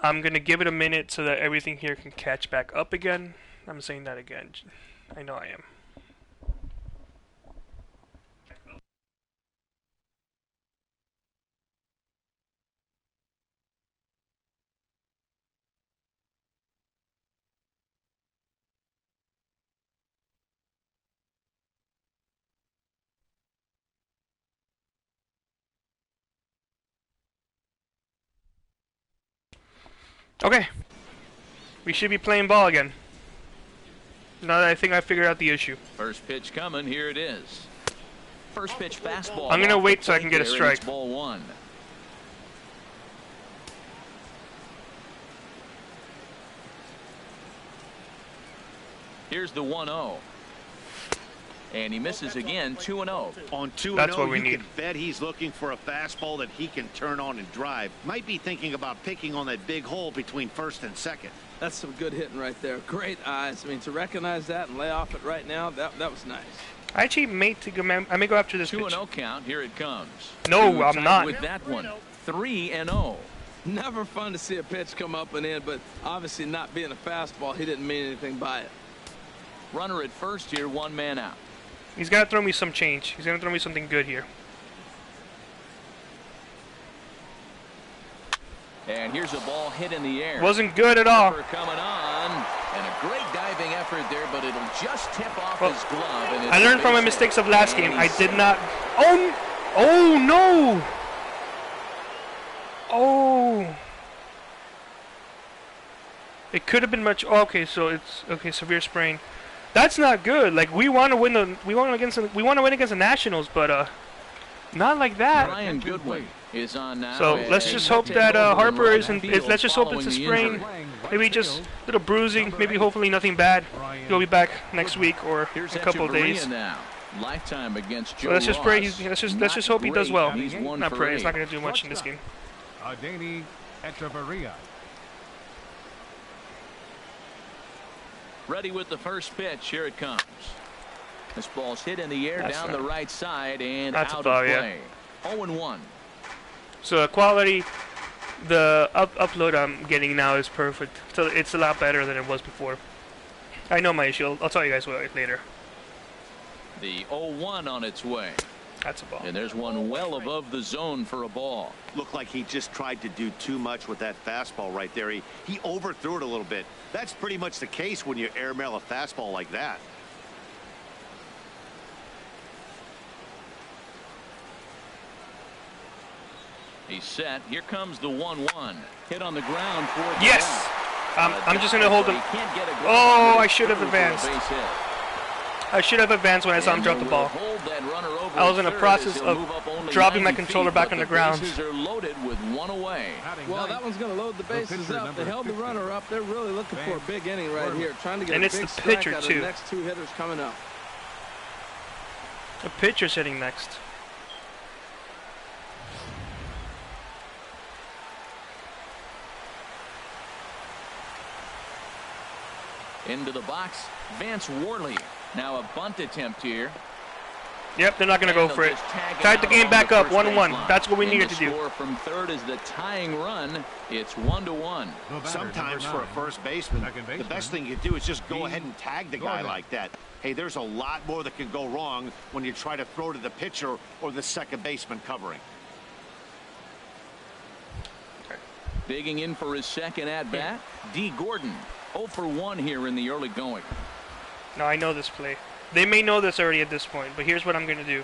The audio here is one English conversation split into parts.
I'm gonna give it a minute so that everything here can catch back up again. I'm saying that again. I know I am. Okay. We should be playing ball again. Now that I think I figured out the issue. First pitch coming, here it is. First pitch fastball. I'm gonna wait so I can get a strike. Ball one. Here's the 1-0. And he misses again, 2-0. On 2-0, That's what we you need. can bet he's looking for a fastball that he can turn on and drive. Might be thinking about picking on that big hole between first and second. That's some good hitting right there. Great eyes. I mean, to recognize that and lay off it right now, that was nice. I actually may go after this pitch. 2-0 count, here it comes. No, I'm not. With that one, 3-0. Never fun to see a pitch come up and in, but obviously not being a fastball, he didn't mean anything by it. Runner at first here, one man out. He's got to throw me some change. He's going to throw me something good here. And here's a ball hit in the air. Wasn't good at all. Coming on, and a great diving effort there, but it'll just tip off his glove. And I learned from my mistakes of last game. I did not. Oh no! Oh. It could have been much. Oh, okay, so it's okay. Severe sprain. That's not good. Like we want to win the. We want to win against the Nationals, but not like that. Brian Goodwin is on now. So let's just hope that Harper isn't. Let's just hope it's a sprain. Maybe just a little bruising. Maybe hopefully nothing bad. He'll be back next week or a couple of days. Now. Lifetime against Joe So let's just pray. Let's just hope he does well. He's Not pray. He's not going to do much in this game. Adani Echeverria. Ready with the first pitch. Here it comes. This ball's hit in the air down the right side and out of play. 0-1. So quality, the upload I'm getting now is perfect. So it's a lot better than it was before. I know my issue. I'll tell you guys about it later. The 0-1 on its way. That's a ball. And there's one well above the zone for a ball. Looked like he just tried to do too much with that fastball right there. He overthrew it a little bit. That's pretty much the case when you airmail a fastball like that. He's set. Here comes the 1-1. Hit on the ground for the yes. I'm just going to hold him. Oh, I should have advanced. I should have advanced when I saw him drop the ball. I was in the process of dropping my controller back on the ground. Well, that one's going to load the bases up. They held the runner up. They're really looking for a big inning right here, trying to get a big strike out of the next two hitters coming up. The pitcher's hitting next. Into the box, Vance Worley. Now a bunt attempt here. Yep, they're not going to go for it. Tied the game back up, 1-1. That's what we needed to do. Score from third is the tying run. It's 1-1. Sometimes for a first baseman, the best thing you do is just go ahead and tag the guy like that. Hey, there's a lot more that can go wrong when you try to throw to the pitcher or the second baseman covering. Digging in for his second at-bat, D. Gordon. 0 for 1 here in the early going. No, I know this play. They may know this already at this point, but here's what I'm going to do.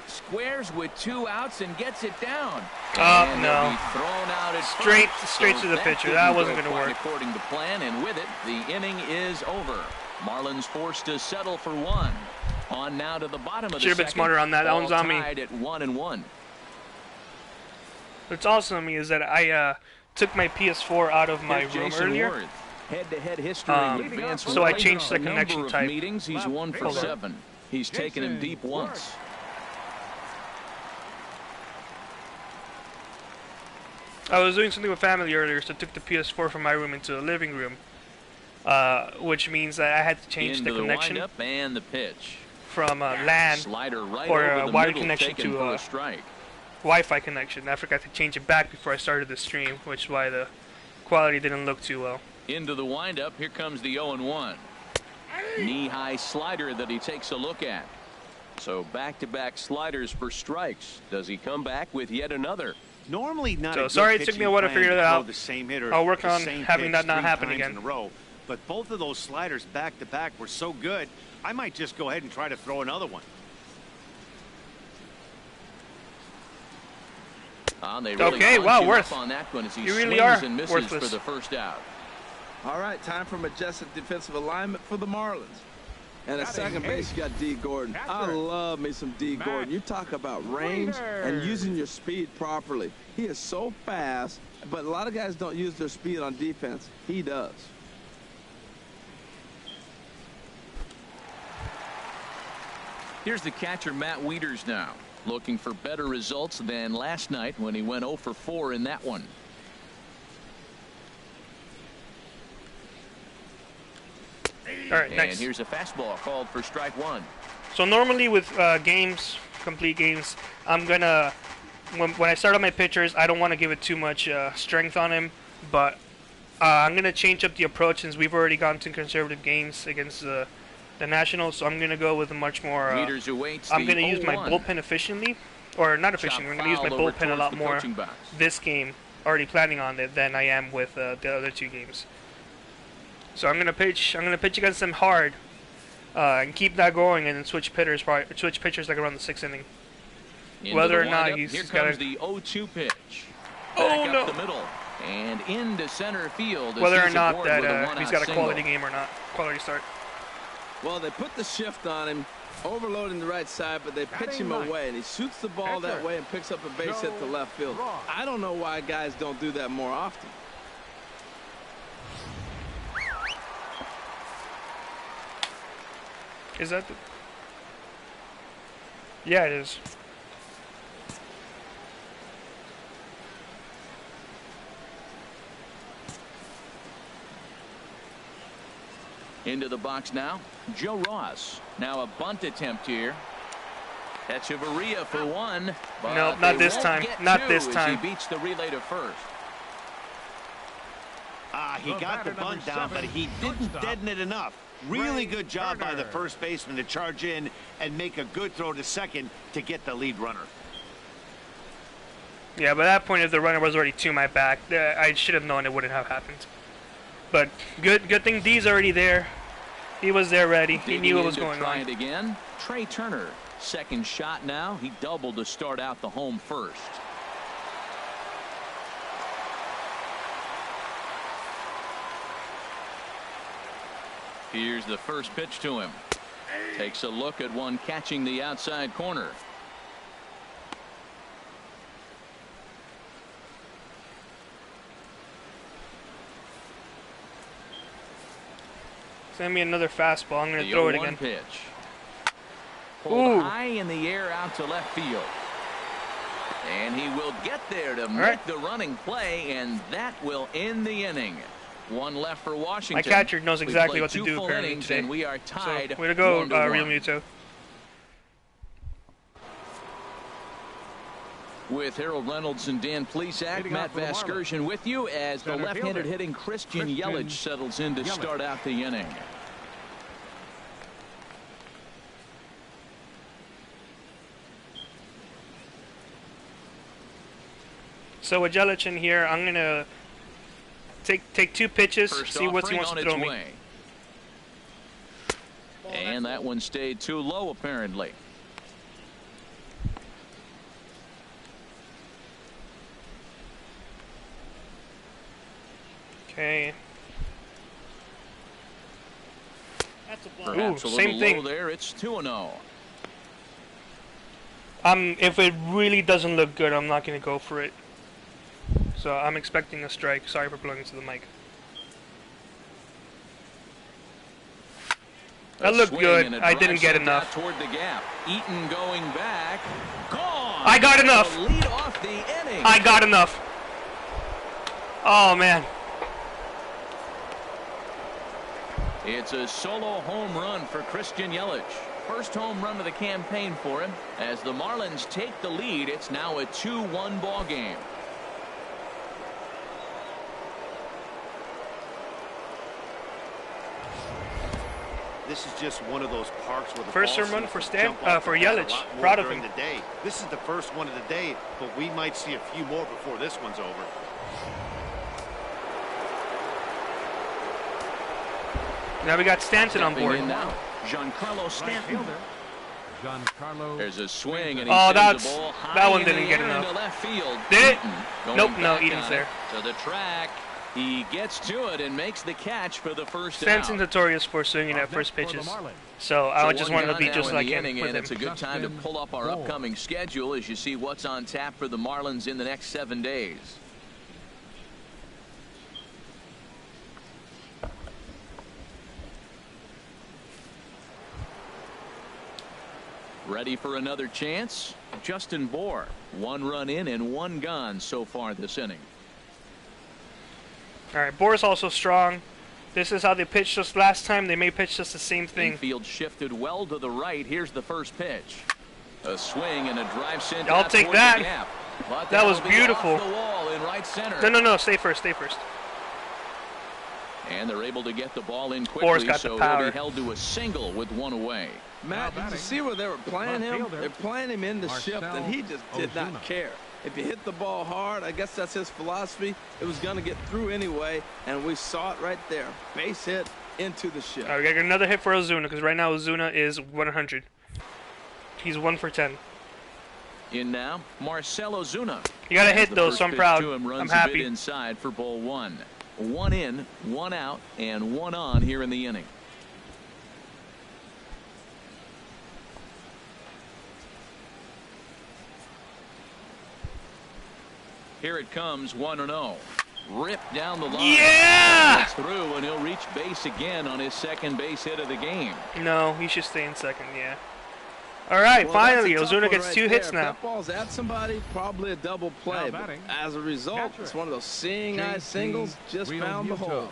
Squares with 2 outs and gets it down. No. Straight to the pitcher. That wasn't going to work. According to plan, and with it, the inning is over. Marlins forced to settle for 1. On now to the bottom of the second. Should have been smarter on that. That one's on me. Tied at 1-1. What's awesome to me is that I took my PS4 out of my room earlier. Head-to-head history with Vance so I changed the connection type. Meetings, he's 1 for 7. He's taken him deep once. I was doing something with family earlier, so I took the PS4 from my room into the living room, which means that I had to change the connection and the pitch from LAN right or a wired connection to Wi-Fi connection. I forgot to change it back before I started the stream, which is why the quality didn't look too well. Into the windup. Here comes the 0-1. Knee-high slider that he takes a look at. So back-to-back sliders for strikes. Does he come back with yet another? Normally not. So sorry it took me a while to figure that out. The same hitter, I'll work on having that not happen again. In a row. But both of those sliders back-to-back were so good, I might just go ahead and try to throw another one. Really okay, wow, Worth. On that one as he you really are and misses worthless. For the first out. All right, time for majestic defensive alignment for the Marlins. And at second base, you got D. Gordon. I love me some D. Gordon. You talk about range and using your speed properly. He is so fast, but a lot of guys don't use their speed on defense. He does. Here's the catcher, Matt Wieters, now. Looking for better results than last night when he went 0 for 4 in that one. All right, and nice. Here's a fastball called for strike 1. So normally with complete games, I'm gonna when I start on my pitchers, I don't want to give it too much strength on him, but I'm gonna change up the approach since we've already gone to conservative games against the Nationals. So I'm gonna go with a much more. I'm gonna use my bullpen efficiently, or not efficiently. I'm gonna use my bullpen a lot more this game. Already planning on it than I am with the other two games. So I'm gonna pitch against them hard, and keep that going, and then switch pitchers like around the 6th inning. Whether or not he's got the 0-2 pitch. Oh no! The middle and into center field. Whether or not that he's got a quality game or not, quality start. Well, they put the shift on him, overloading the right side, but they pitch him away, and he shoots the ball that way and picks up a base hit to left field. I don't know why guys don't do that more often. Is that the... Yeah, it is. Into the box now, Joe Ross. Now a bunt attempt here. Echeverria for 1. No, not this time. Not this time. He beats the relay to first. He got the bunt down, but he didn't deaden it enough. Really good job by the first baseman to charge in and make a good throw to second to get the lead runner. Yeah, by that point, if the runner was already to my back, I should have known it wouldn't have happened. But good thing D's already there. He was there ready. He knew what was going on. Again, Trey Turner, second shot now. He doubled to start out the home first. Here's the first pitch to him. Takes a look at one catching the outside corner. Send me another fastball. I'm going to throw it again. Pitch. Pulled high in the air out to left field. And he will get there to make the running play, and that will end the inning. One left for Washington. My catcher knows exactly what to do apparently today. And we are tied. So, way to go, Real Muto. With Harold Reynolds and Dan Plesac, Matt Vasgersian with you as the left-handed hitting Christian Yelich settles in to start out the inning. So with Yelich in here, I'm gonna take 2 pitches, see what he wants to throw me. And that one stayed too low apparently. Okay. Ooh, same thing. There, it's 2-0. If it really doesn't look good, I'm not gonna go for it. So I'm expecting a strike. Sorry for blowing into the mic. That looked good. I didn't get enough. Toward the gap. Eaton going back. Gone. I got enough. Lead off the inning. I got enough. Oh man. It's a solo home run for Christian Yelich. first home run of the campaign for him. As the Marlins take the lead, it's now a 2-1 ball game. This is just one of those parks where the first ball run seems for to Stan jump off for the bat a Yelich. lot more Proud of during him. the day. This is the first one of the day, but we might see a few more before this one's over. Now we got Stanton on board. Now, Giancarlo Stanton. Giancarlo. There's a swing, and he Oh, sends the ball high that one in didn't the get air enough. into left field. Did it? Going Nope, no, back Eden's on there. it to the track. He gets to it and makes the catch for the first Stanton's out. notorious for swinging at first pitches. So I just wanted to be just like him with him. It's a good time to pull up our upcoming schedule as you see what's on tap for the Marlins in the next 7 days. Ready for another chance? Justin Bour. 1 run in and 1 gone so far this inning. All right, Bour's also strong. This is how they pitched us last time. They may pitch us the same thing. Infield shifted well to the right. Here's the first pitch. A swing and a drive sent I'll out take toward that. the gap. But That was that'll be beautiful. off the wall in right center. No, stay first, stay first. And they're able to get the ball in Bour's quickly, got so the he'll power. be held to a single with 1 away. Matt, did you see where they were playing him? They're playing him in the shift, and he just did not care. If you hit the ball hard, I guess that's his philosophy. It was going to get through anyway, and we saw it right there. Base hit into the shift. All right, we got another hit for Ozuna because right now Ozuna is 100. He's 1 for 10. In now, Marcell Ozuna. You got a As hit the though, first so I'm pitch proud. to him I'm runs a bit happy. inside for ball 1. 1 in, 1 out, and 1 on here in the inning. Here it comes, 1-0. Ripped down the line. Yeah! Gets through, and he'll reach base again on his second base hit of the game. No, he should stay in second, yeah. All right, Well, finally, that's a tough Ozuna one gets right 2 there. hits If now. that ball's at somebody, probably a double play. Now But batting, as a result, catcher, it's one of those seeing eye JT singles. Just found the Realmuto. hole.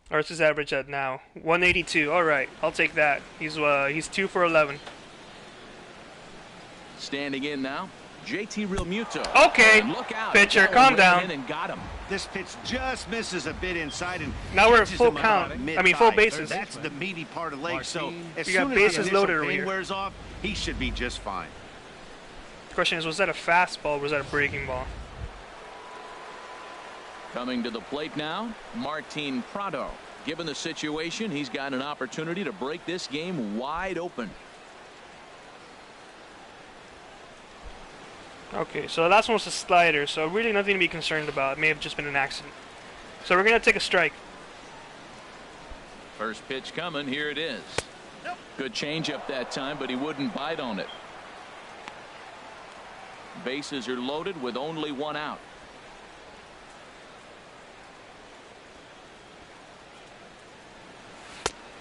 Where's his average at now? 182. All right, I'll take that. He's 2 for 11. Standing in now, JT Realmuto. Okay, And look out. pitcher, That calm one ran down. in and got him. This pitch just misses a bit inside and Now we're at catches full him count. about I mean, full mid-thigh. bases. That's the meaty part of leg. So as You got soon as bases the initial loaded over pain here. wears off, he should be just fine. The question is, was that a fastball or was that a breaking ball? Coming to the plate now, Martin Prado. Given the situation, he's got an opportunity to break this game wide open. Okay, so the last one was a slider, so really nothing to be concerned about. It may have just been an accident. So we're going to take a strike. First pitch coming, here it is. Good changeup that time, but he wouldn't bite on it. Bases are loaded with only 1 out.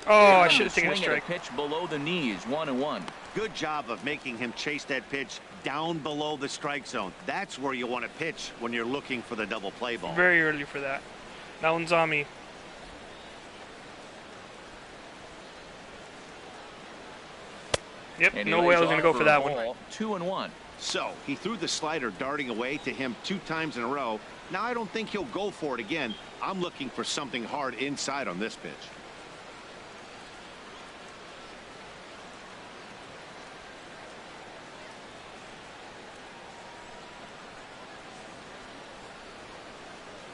Oh, I And should have the taken a swing and strike. pitch below the knees, 1-1. Good job of making him chase that pitch down below the strike zone. That's where you want to pitch when you're looking for the double play ball. Very early for that. That one's on me. Yep, And he no way I lays was going to off go for that a one. ball, 2-1. So he threw the slider darting away to him 2 times in a row. Now I don't think he'll go for it again. I'm looking for something hard inside on this pitch.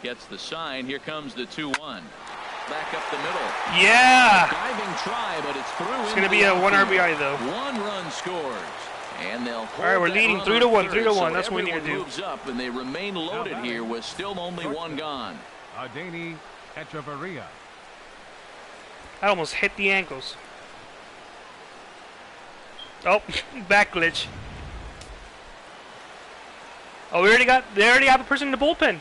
Gets the sign. Here comes the 2-1. Back up the middle. Yeah! Diving try, but it's through. It's going to be a 1 RBI, though. 1 run scores. And they'll hold All right, we're that leading run 3-1, on third, 3-1. so That's what we need to everyone do. moves up, and they remain loaded here with still only 1 gone. Adani Echeverria. I almost hit the ankles. Oh, back glitch. Oh, they already have a person in the bullpen.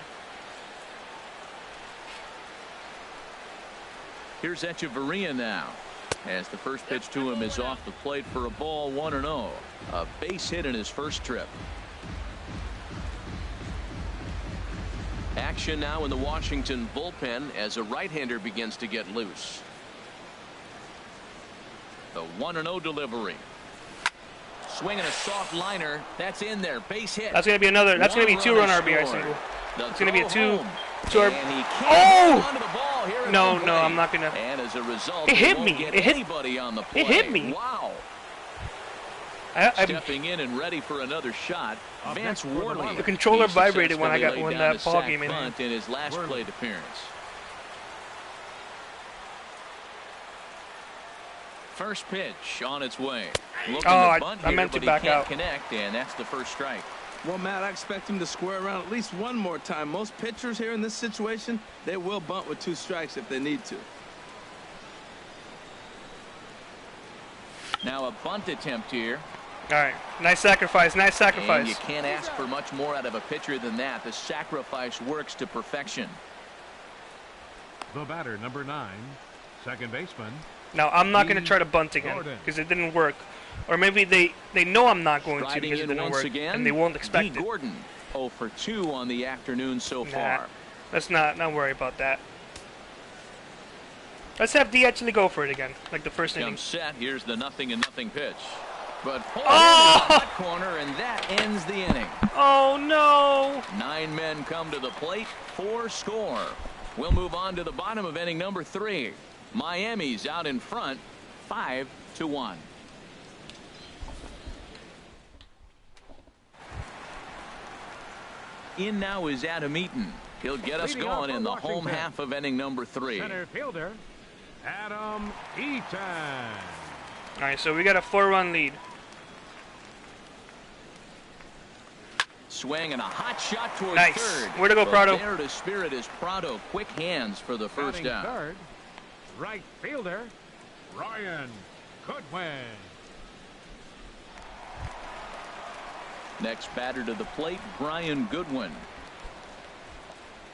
Here's Echeverria now. As the first pitch to him is off the plate for a ball, 1-0. A base hit in his first trip. Action now in the Washington bullpen as a right-hander begins to get loose. The 1-0 delivery. Swinging a soft liner. That's in there. Base hit. That's going to be another. That's going to be 2-run RBI single. It's going to be a 2 RBI. Oh! No, I'm not going to. And as a result, it hit me. It hit me. Wow. Stepping in and ready for another shot. Vance Worley. The controller vibrated when that ball came in. In his last plate appearance. First pitch on its way. I meant to back out. Connect, and that's the first strike. Well, Matt, I expect him to square around at least one more time. Most pitchers here in this situation, they will bunt with 2 strikes if they need to. Now a bunt attempt here. All right, nice sacrifice, nice sacrifice. And you can't ask for much more out of a pitcher than that. The sacrifice works to perfection. The batter, number 9, second baseman. Now, I'm not going to try to bunt again because it didn't work. Or maybe they know I'm not going to because it didn't work, and they won't expect it. Gordon, 0 for 2 on the afternoon so far. Let's not worry about that. Let's have D actually go for it again, like the first inning. Set. Here's the 0-0 pitch. But corner, and that ends the inning. Oh, no. 9 men come to the plate, 4 score. We'll move on to the bottom of inning number 3. Miami's out in front, 5-1. In now is Adam Eaton. He'll get us going in the home half of inning number 3. Center fielder, Adam Eaton. All right, so we got a 4-run lead. Swing and a hot shot towards third. Way to go, Prado. There to spirit is Prado. Quick hands for the first down. Third, right fielder, Ryan Goodwin. Next batter to the plate, Brian Goodwin.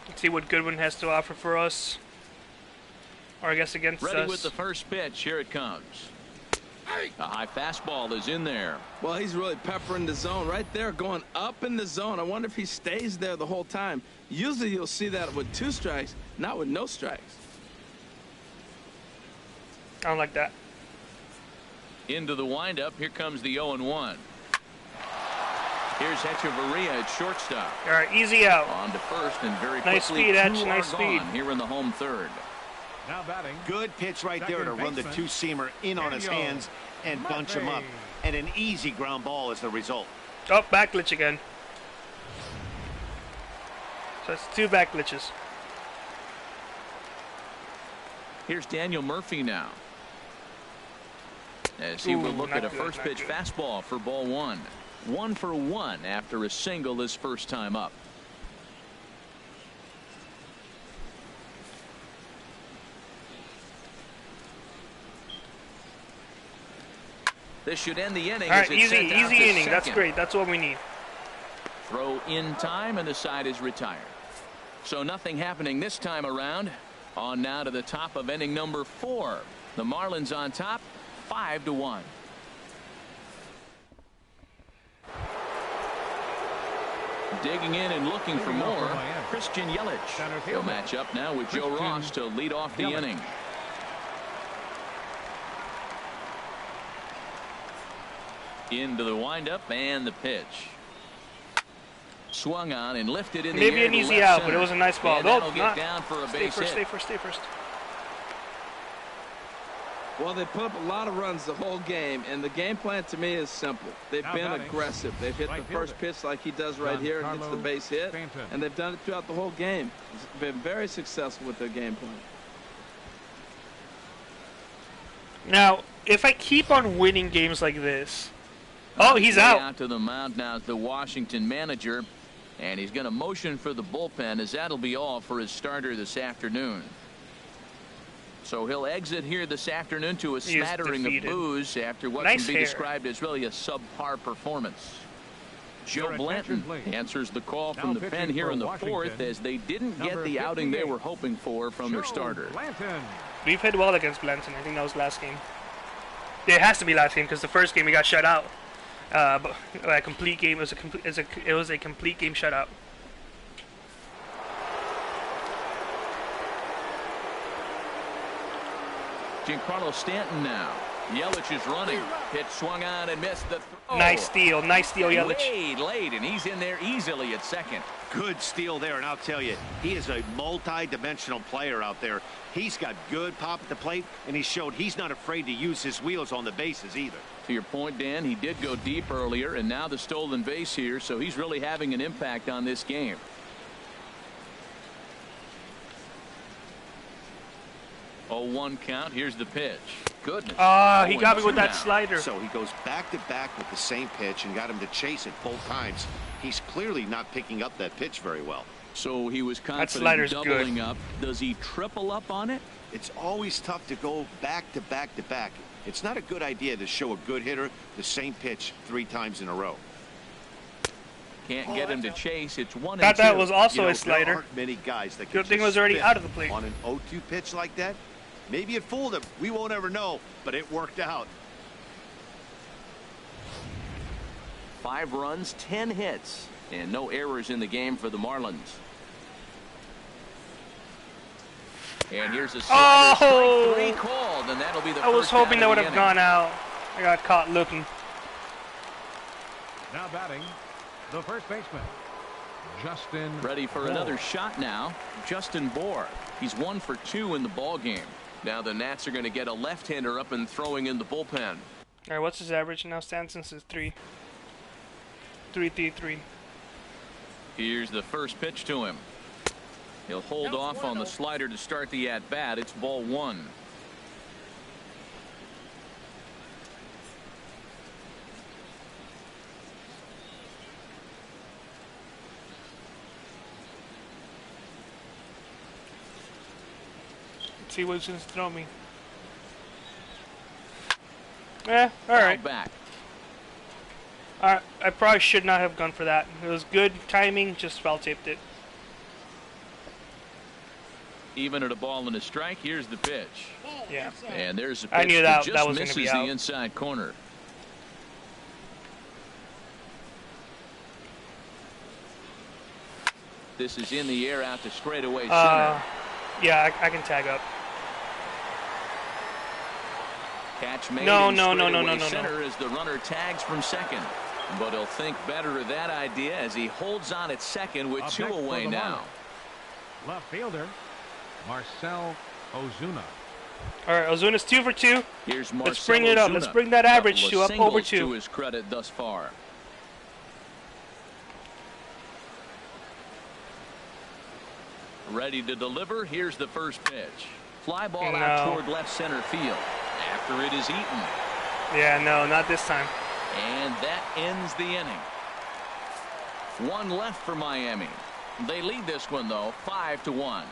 Let's see what Goodwin has to offer for us. Or I guess against us. Ready with the first pitch. Here it comes. A high fastball is in there. Well, he's really peppering the zone right there, going up in the zone. I wonder if he stays there the whole time. Usually you'll see that with 2 strikes, not with no strikes. I don't like that. Into the windup. Here comes the 0-1. Here's Echeverria at shortstop. All right, easy out. On to first and very nice quickly. Speed, Etch, nice speed. Here in the home third. Now batting. Good pitch right there to run the 2-seamer in on his hands and bunch him up. And an easy ground ball is the result. Oh, back glitch again. So it's 2 back glitches. Here's Daniel Murphy now. As he will look at a first pitch fastball for ball 1. 1 for 1 after a single his first time up. This should end the inning. All right, easy inning. That's great. That's what we need. Throw in time, and the side is retired. So nothing happening this time around. On now to the top of inning number 4. The Marlins on top, 5-1. Digging in and looking for more, Christian Yelich. He'll match up now with Joe Ross to lead off the inning. Into the windup and the pitch. Swung on and lifted in the air. Maybe an easy out, but it was a nice ball. Nope, get down for a base hit. Stay first. Well, they put up a lot of runs the whole game, and the game plan to me is simple. They've been aggressive. They've hit the first pitch like he does right here and gets the base hit, and they've done it throughout the whole game. It's been very successful with their game plan. Now, if I keep on winning games like this, he's out to the mound now is the Washington manager, and he's going to motion for the bullpen, as that'll be all for his starter this afternoon. So he'll exit here this afternoon to a smattering of boos after what can be described as really a subpar performance. Joe Blanton answers the call from the pen here in the 4th, as they didn't get the outing they were hoping for from their starter. We've hit well against Blanton. I think that was last game. It has to be last game because the first game we got shut out. But a complete game. It was a complete game shutout. Giancarlo Stanton now. Yelich is running. Pitch swung on and missed the throw. Nice steal, Yelich. Way late, and he's in there easily at second. Good steal there, and I'll tell you, he is a multi-dimensional player out there. He's got good pop at the plate, and he showed he's not afraid to use his wheels on the bases either. To your point, Dan, he did go deep earlier, and now the stolen base here, so he's really having an impact on this game. Oh, 1 count. Here's the pitch. Goodness. He got me with that slider. So he goes back-to-back with the same pitch and got him to chase it both times. He's clearly not picking up that pitch very well. So he was confident in doubling up. Does he triple up on it? It's always tough to go back-to-back-to-back. It's not a good idea to show a good hitter the same pitch 3 times in a row. Can't get him to chase. It's 1-2. That was also a slider. There aren't many guys that Good thing was already out of the plate. On an 0-2 pitch like that. Maybe it fooled him. We won't ever know, but it worked out. 5 runs, 10 hits, and no errors in the game for the Marlins. And here's a slider, strike 3 called, and that'll be the first. I was hoping that would have inning. gone out. I got caught looking. Now batting, the first baseman, Justin. Ready for another shot now. Justin Bour. He's 1 for 2 in the ball game. Now the Nats are going to get a left-hander up and throwing in the bullpen. All right, what's his average now? Stanton's is 3.33. Here's the first pitch to him. He'll hold off on the slider to start the at-bat. It's ball 1. See what's going to throw me. All right. Back. I probably should not have gone for that. It was good timing, just foul taped it. Even at a ball and a strike, here's the pitch. Yeah. And there's a pitch I knew that just was going to misses be the out. inside corner. This is in the air out to straightaway center. Yeah, I can tag up. Catch made No, in no, center as the runner tags from second. But he'll think better of that idea as he holds on at second with 2 away now. Left fielder, Marcell Ozuna. All right, Ozuna's 2 for 2. Here's Marcell Let's bring it up. Ozuna. Let's bring that average to up over 2. To his credit thus far. Ready to deliver. Here's the first pitch. Fly ball out toward left center field. After it is eaten. Yeah, no, not this time. And that ends the inning. 1 left for Miami. They lead this one though 5-1.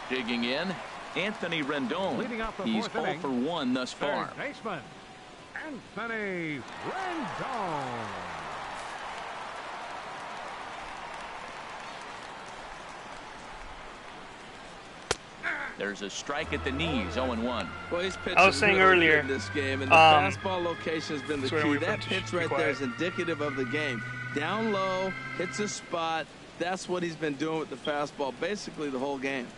Digging in, Anthony Rendon. Leading off the He's 4th 0 for 1 thus far. Third baseman, Anthony Rendon. There's a strike at the knees, 0-1. Well, he's pitching I was saying really earlier, good in this game, and the fastball location has been the where key. we That practice. pitch Be right there quiet. is indicative of the game. Down low, hits a spot. That's what he's been doing with the fastball basically the whole game.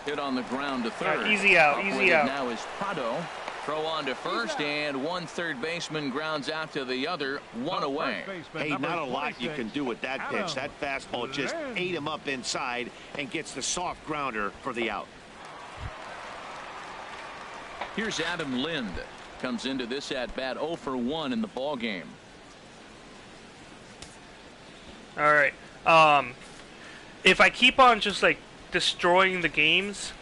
Hit on the ground to third. Right, easy out, Up easy with it out. Now is Prado. Throw on to first, and 1 third baseman grounds out to the other, 1 away. Hey, not a lot you can do with that pitch. That fastball just ate him up inside and gets the soft grounder for the out. Here's Adam Lind. Comes into this at bat 0 for 1 in the ball game. All right. If I keep on just like destroying the games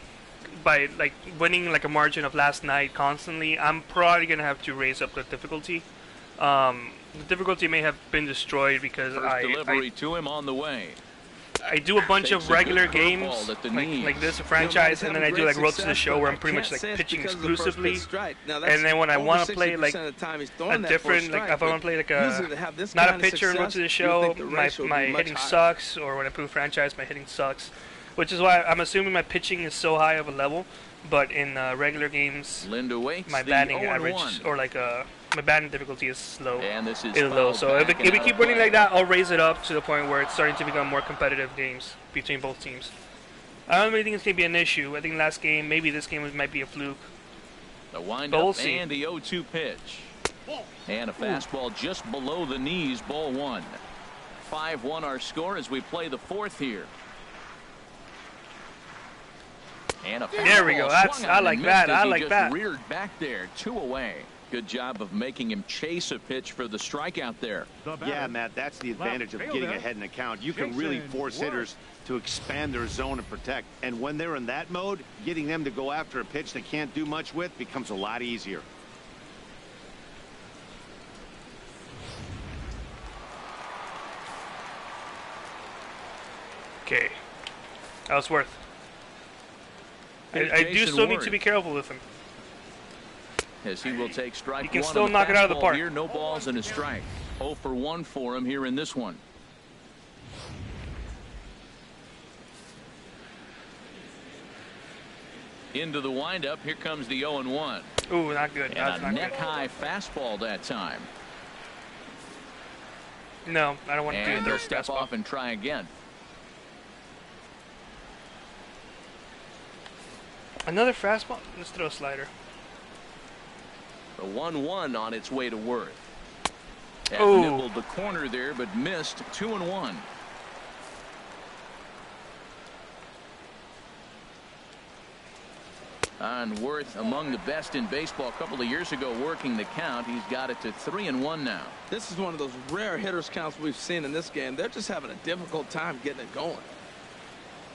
by like winning like a margin of last night constantly, I'm probably gonna have to raise up the difficulty. The difficulty may have been destroyed because First delivery to him on the way. I do a bunch Takes of a regular good games curveball at the knees. like this franchise, and then I do like Road to the Show where I'm pretty much like pitching exclusively. And then when I want to play like a different, like if I want to play like a not a pitcher in Road to the Show, my hitting sucks, or when I play franchise, my hitting sucks, which is why I'm assuming my pitching is so high of a level. But in regular games, Lind awaits my the batting 0-1. average or like My batting difficulty is low. And this is low. So if we keep winning like that, I'll raise it up to the point where it's starting to become more competitive games between both teams. I don't really think it's going to be an issue. I think last game, maybe this game might be a fluke. The windup and the 0-2 pitch. And a fastball just below the knees, ball one. 5-1 our score as we play the fourth here. And a there we go. I like that. I like that. Reared back there, 2 away. Good job of making him chase a pitch for the strikeout there. Yeah, Matt, that's the advantage of getting ahead in the count. You can really force hitters to expand their zone and protect. And when they're in that mode, getting them to go after a pitch they can't do much with becomes a lot easier. Okay. That was worth. I do still need to be careful with him. As he will take strike one. He can still knock it out of the park. Here, no balls and a strike. 0 for 1 for him here in this one. Into the windup. Here comes the 0-1. Ooh, not good. And a neck-high fastball that time. No, I don't want to do it. And they'll step off and try again. Another fastball? Let's throw a slider. The 1-1 on its way to Worth. That Ooh. nibbled the corner there, but missed. 2-1. On Worth, among the best in baseball a couple of years ago, working the count. He's got it to 3-1 now. This is one of those rare hitters counts we've seen in this game. They're just having a difficult time getting it going.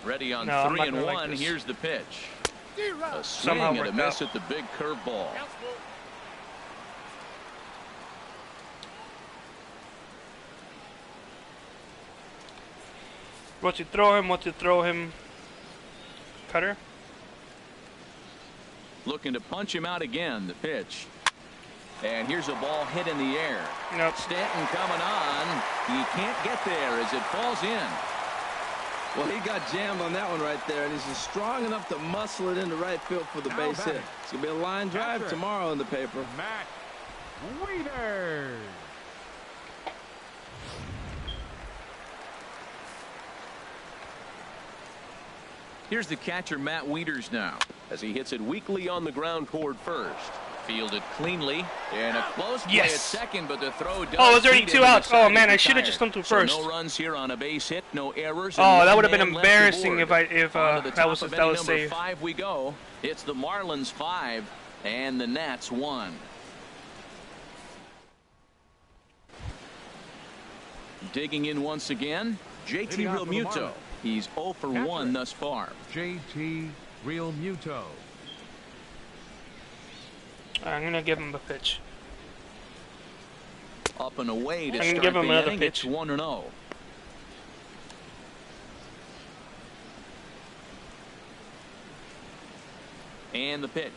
Ready on 3-1. Here's the pitch. A swing and a miss at the big curveball. What to throw him, what to throw him. Cutter. Looking to punch him out again. The pitch. And here's a ball hit in the air. Nope. Stanton coming on. He can't get there as it falls in. Well, he got jammed on that one right there, and he's just strong enough to muscle it into right field for the base hit. It's going to be a line drive tomorrow in the paper. Matt Wieters. Here's the catcher, Matt Wieters, now, as he hits it weakly on the ground toward first. Fielded cleanly, and a close play at second, but the throw does. Oh, it was already 2 outs. Oh man, I should have just come to first. So no runs here on a base hit, no errors. Oh, that would have been embarrassing if that was safe. 5 we go. It's the Marlins 5 and the Nats 1. Digging in once again, JT Realmuto. He's 0 for 1 thus far. JT Realmuto. I'm going to give him a pitch. Up and away to I'm start give him the another inning. pitch. It's 1-0. And the pitch.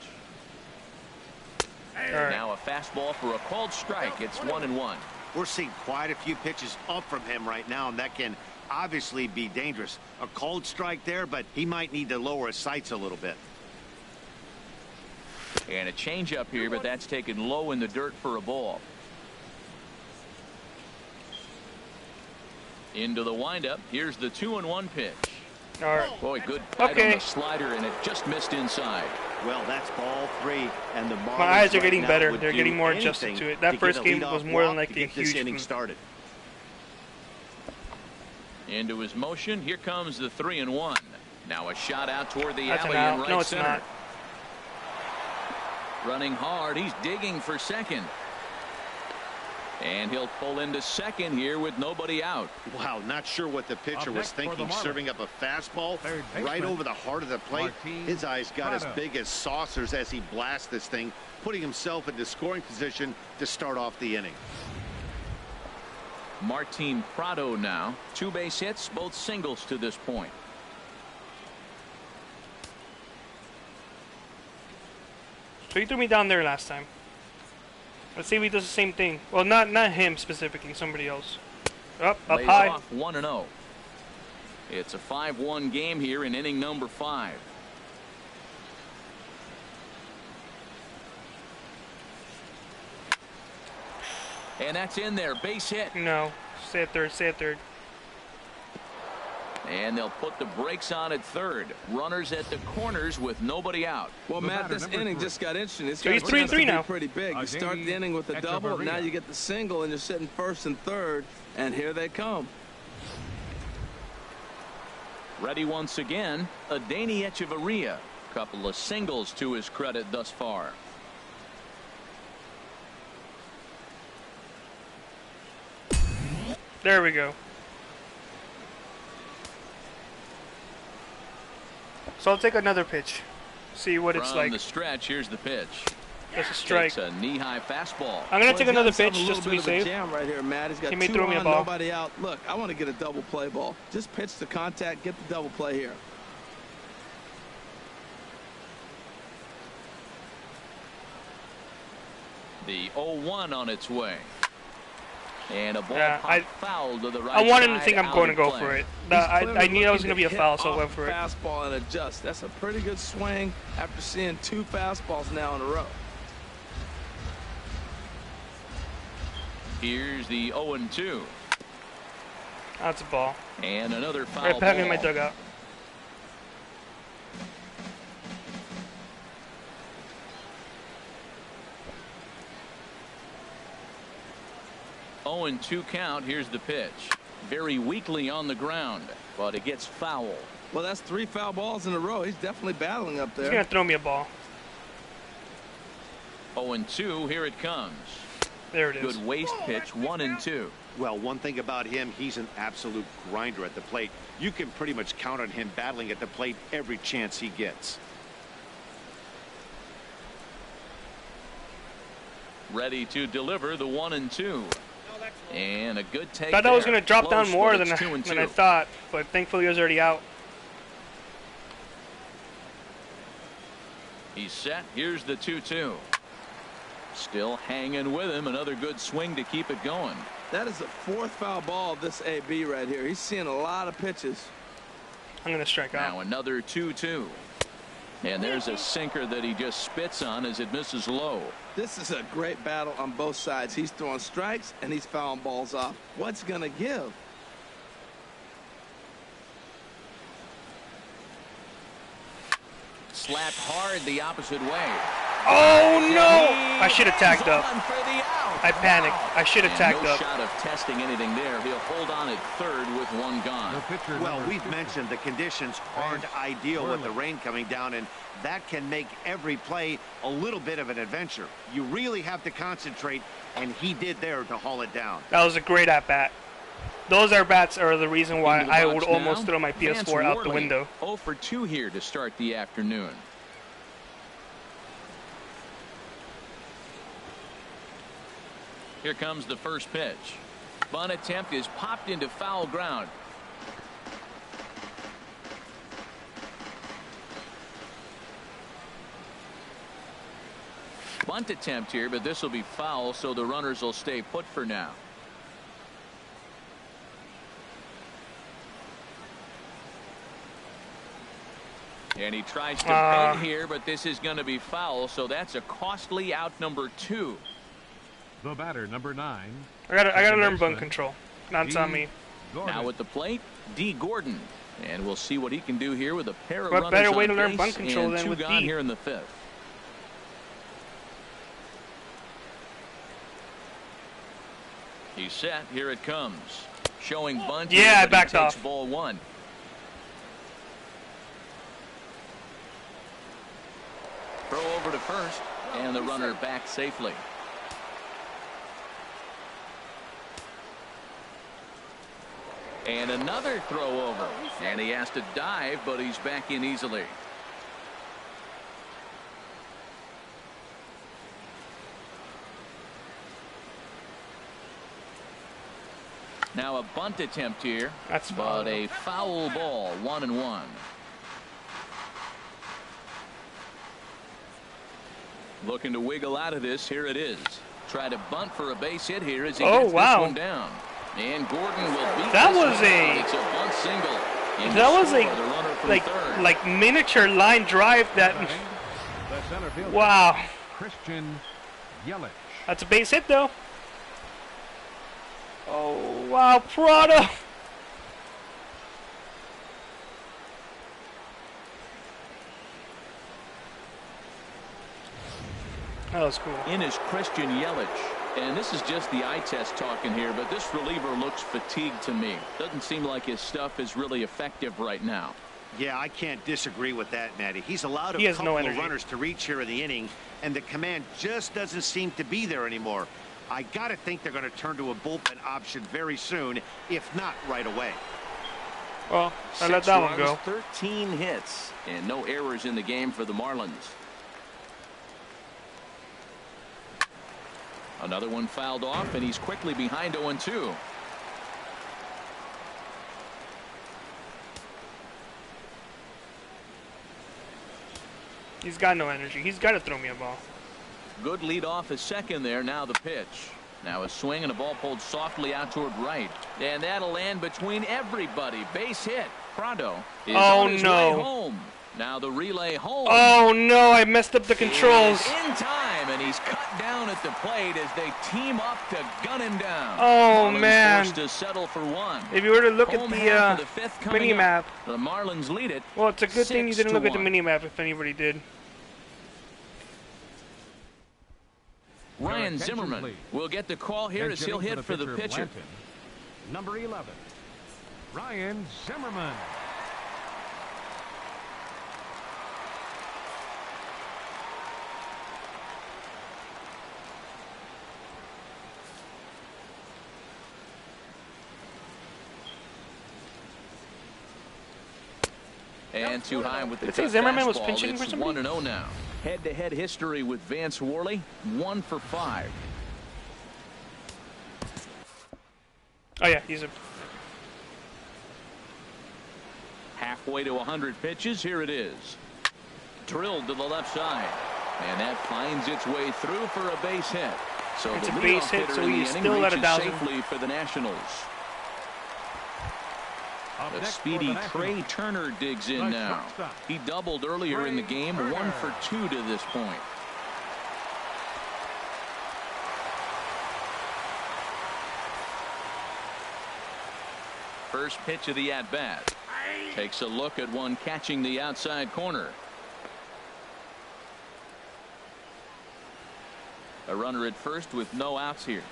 Right. Now a fastball for a called strike. It's 1-1. We're seeing quite a few pitches up from him right now, and that can obviously be dangerous. A cold strike there, but he might need to lower his sights a little bit. And a changeup here, but that's taken low in the dirt for a ball. Into the windup. Here's the 2-1 pitch. All right. Boy, good bite on the slider, and it just missed inside. Well, that's ball 3, and the Marlins My eyes are getting right better. now They're getting more adjusted to it. That first game was more than likely a huge inning started. Into his motion. Here comes the 3-1. Now a shot out toward the That's alley an out. in right No, it's center. not. Running hard. He's digging for second. And he'll pull into second here with nobody out. Wow, not sure what the pitcher was thinking, serving up a fastball right over the heart of the plate. His eyes got as big as saucers as he blasts this thing, putting himself into scoring position to start off the inning. Martin Prado now. 2 base hits, both singles to this point. So he threw me down there last time. Let's see if he does the same thing. Well, not him specifically, somebody else. Up Lays high. off 1-0. It's a 5-1 game here in inning number 5. And that's in there. Base hit. No. Stay at third. Stay at third. And they'll put the brakes on at third. Runners at the corners with nobody out. Well, Matt, this inning just got interesting. It's So he's 3-3 now. Pretty big. You start the inning with a double. Now you get the single, and you're sitting first and third. And here they come. Ready once again, Adeiny Echeverria. Couple of singles to his credit thus far. There we go. So I'll take another pitch. See what it's like. From the stretch, here's the pitch. That's a strike. It's a knee-high fastball. I'm gonna take another pitch just to be safe. Jam right here, Matt. He's got He may two throw me a on, ball. nobody out. Look, I want to get a double play ball. Just pitch the contact, get the double play here. The 0-1 on its way. And a ball foul to the right. I want him to side, think I'm going to go for it. I knew that was going to be a foul, so I went for it. Fastball and adjust. That's a pretty good swing after seeing two fastballs now in a row. Here's the 0-2. That's a ball. And another foul Right back ball. in my dugout. Oh, 0-2 count. Here's the pitch. Very weakly on the ground, but it gets foul. Well, that's 3 foul balls in a row. He's definitely battling up there. He's going to throw me a ball. 0-2. Here it comes. There it is. Good waste pitch. 1-2. Well, one thing about him, he's an absolute grinder at the plate. You can pretty much count on him battling at the plate every chance he gets. Ready to deliver the 1-2. And a good take. I thought I was going to drop Close, down more but than it's I thought, but thankfully he was already out. He's set. Here's the 2-2. Still hanging with him. Another good swing to keep it going. That is the 4th foul ball of this AB right here. He's seeing a lot of pitches. I'm going to strike out. Now another 2-2. And there's a sinker that he just spits on as it misses low. This is a great battle on both sides. He's throwing strikes and he's fouling balls off. What's going to give? Slapped hard the opposite way. Oh no! I should have tagged up. I panicked. I should have tagged no up. Shot of testing anything there. He'll hold on at third with one gone. Well, we've mentioned the conditions aren't ideal with the rain coming down, and that can make every play a little bit of an adventure. You really have to concentrate, and he did there to haul it down. That was a great at-bat. Those at-bats are the reason why I would almost throw my PS4 out the window. 0 for 2 here to start the afternoon. Here comes the first pitch. Bunt attempt is popped into foul ground. Bunt attempt here, but this will be foul, so the runners will stay put for now. And he tries to peg here, but this is going to be foul, so that's a costly out number 2. The batter, number 9. I gotta learn bunt control. That's on me. Now at the plate, D. Gordon. And we'll see what he can do here with a pair of What runners better way on to learn base bunt control and than 2 with gone D? here in the 5th. He's set. Here it comes. Showing bunt. Yeah, I here, but he backed takes off. ball 1. Throw over to first, and the runner back safely. And another throw over. And he has to dive, but he's back in easily. Now a bunt attempt here. That's but a foul ball. 1-1. Looking to wiggle out of this. Here it is. Try to bunt for a base hit here as he gets this one down. And Gordon will beat That this was one. a It's a bunt single. And that was score, the runner from third. like miniature line drive that. The center fielder, Wow. Christian Yelich. That's a base hit though. Oh, wow, Prado. That was cool. In is Christian Yelich. And this is just the eye test talking here, but this reliever looks fatigued to me. Doesn't seem like his stuff is really effective right now. Yeah, I can't disagree with that, Matty. He's allowed a couple of runners to reach here in the inning, and the command just doesn't seem to be there anymore. I got to think they're going to turn to a bullpen option very soon, if not right away. Well, I let that one go. 13 hits, and no errors in the game for the Marlins. Another one fouled off, and he's quickly behind 0-2. He's got no energy. He's got to throw me a ball. Good lead off his second there. Now the pitch. Now a swing and a ball pulled softly out toward right. And that'll land between everybody. Base hit. Prado is on his way home. Now the relay home. Oh no, I messed up the controls. In time, and he's cut down at the plate as they team up to gun him down. Oh Marlins man. forced to settle for one. If you were to look at the mini map, the Marlins lead it. Well, it's a good thing you didn't look at the mini map if anybody did. Ryan Zimmerman will get the call here as he'll hit for the pitcher. Number 11, Ryan Zimmerman. And too high with the Did it say Zimmerman was pinching for somebody? 1-0 now. Head-to-head history with Vance Worley, 1 for 5. Oh yeah, he's a halfway to 100 pitches. Here it is. Drilled to the left side, and that finds its way through for a base hit. So it's the a base hit, so he's still at 1,000 safely for the Nationals. The speedy Trey Turner digs in now. He doubled earlier in the game, 1 for 2 to this point. First pitch of the at-bat. Takes a look at one catching the outside corner. A runner at first with no outs here.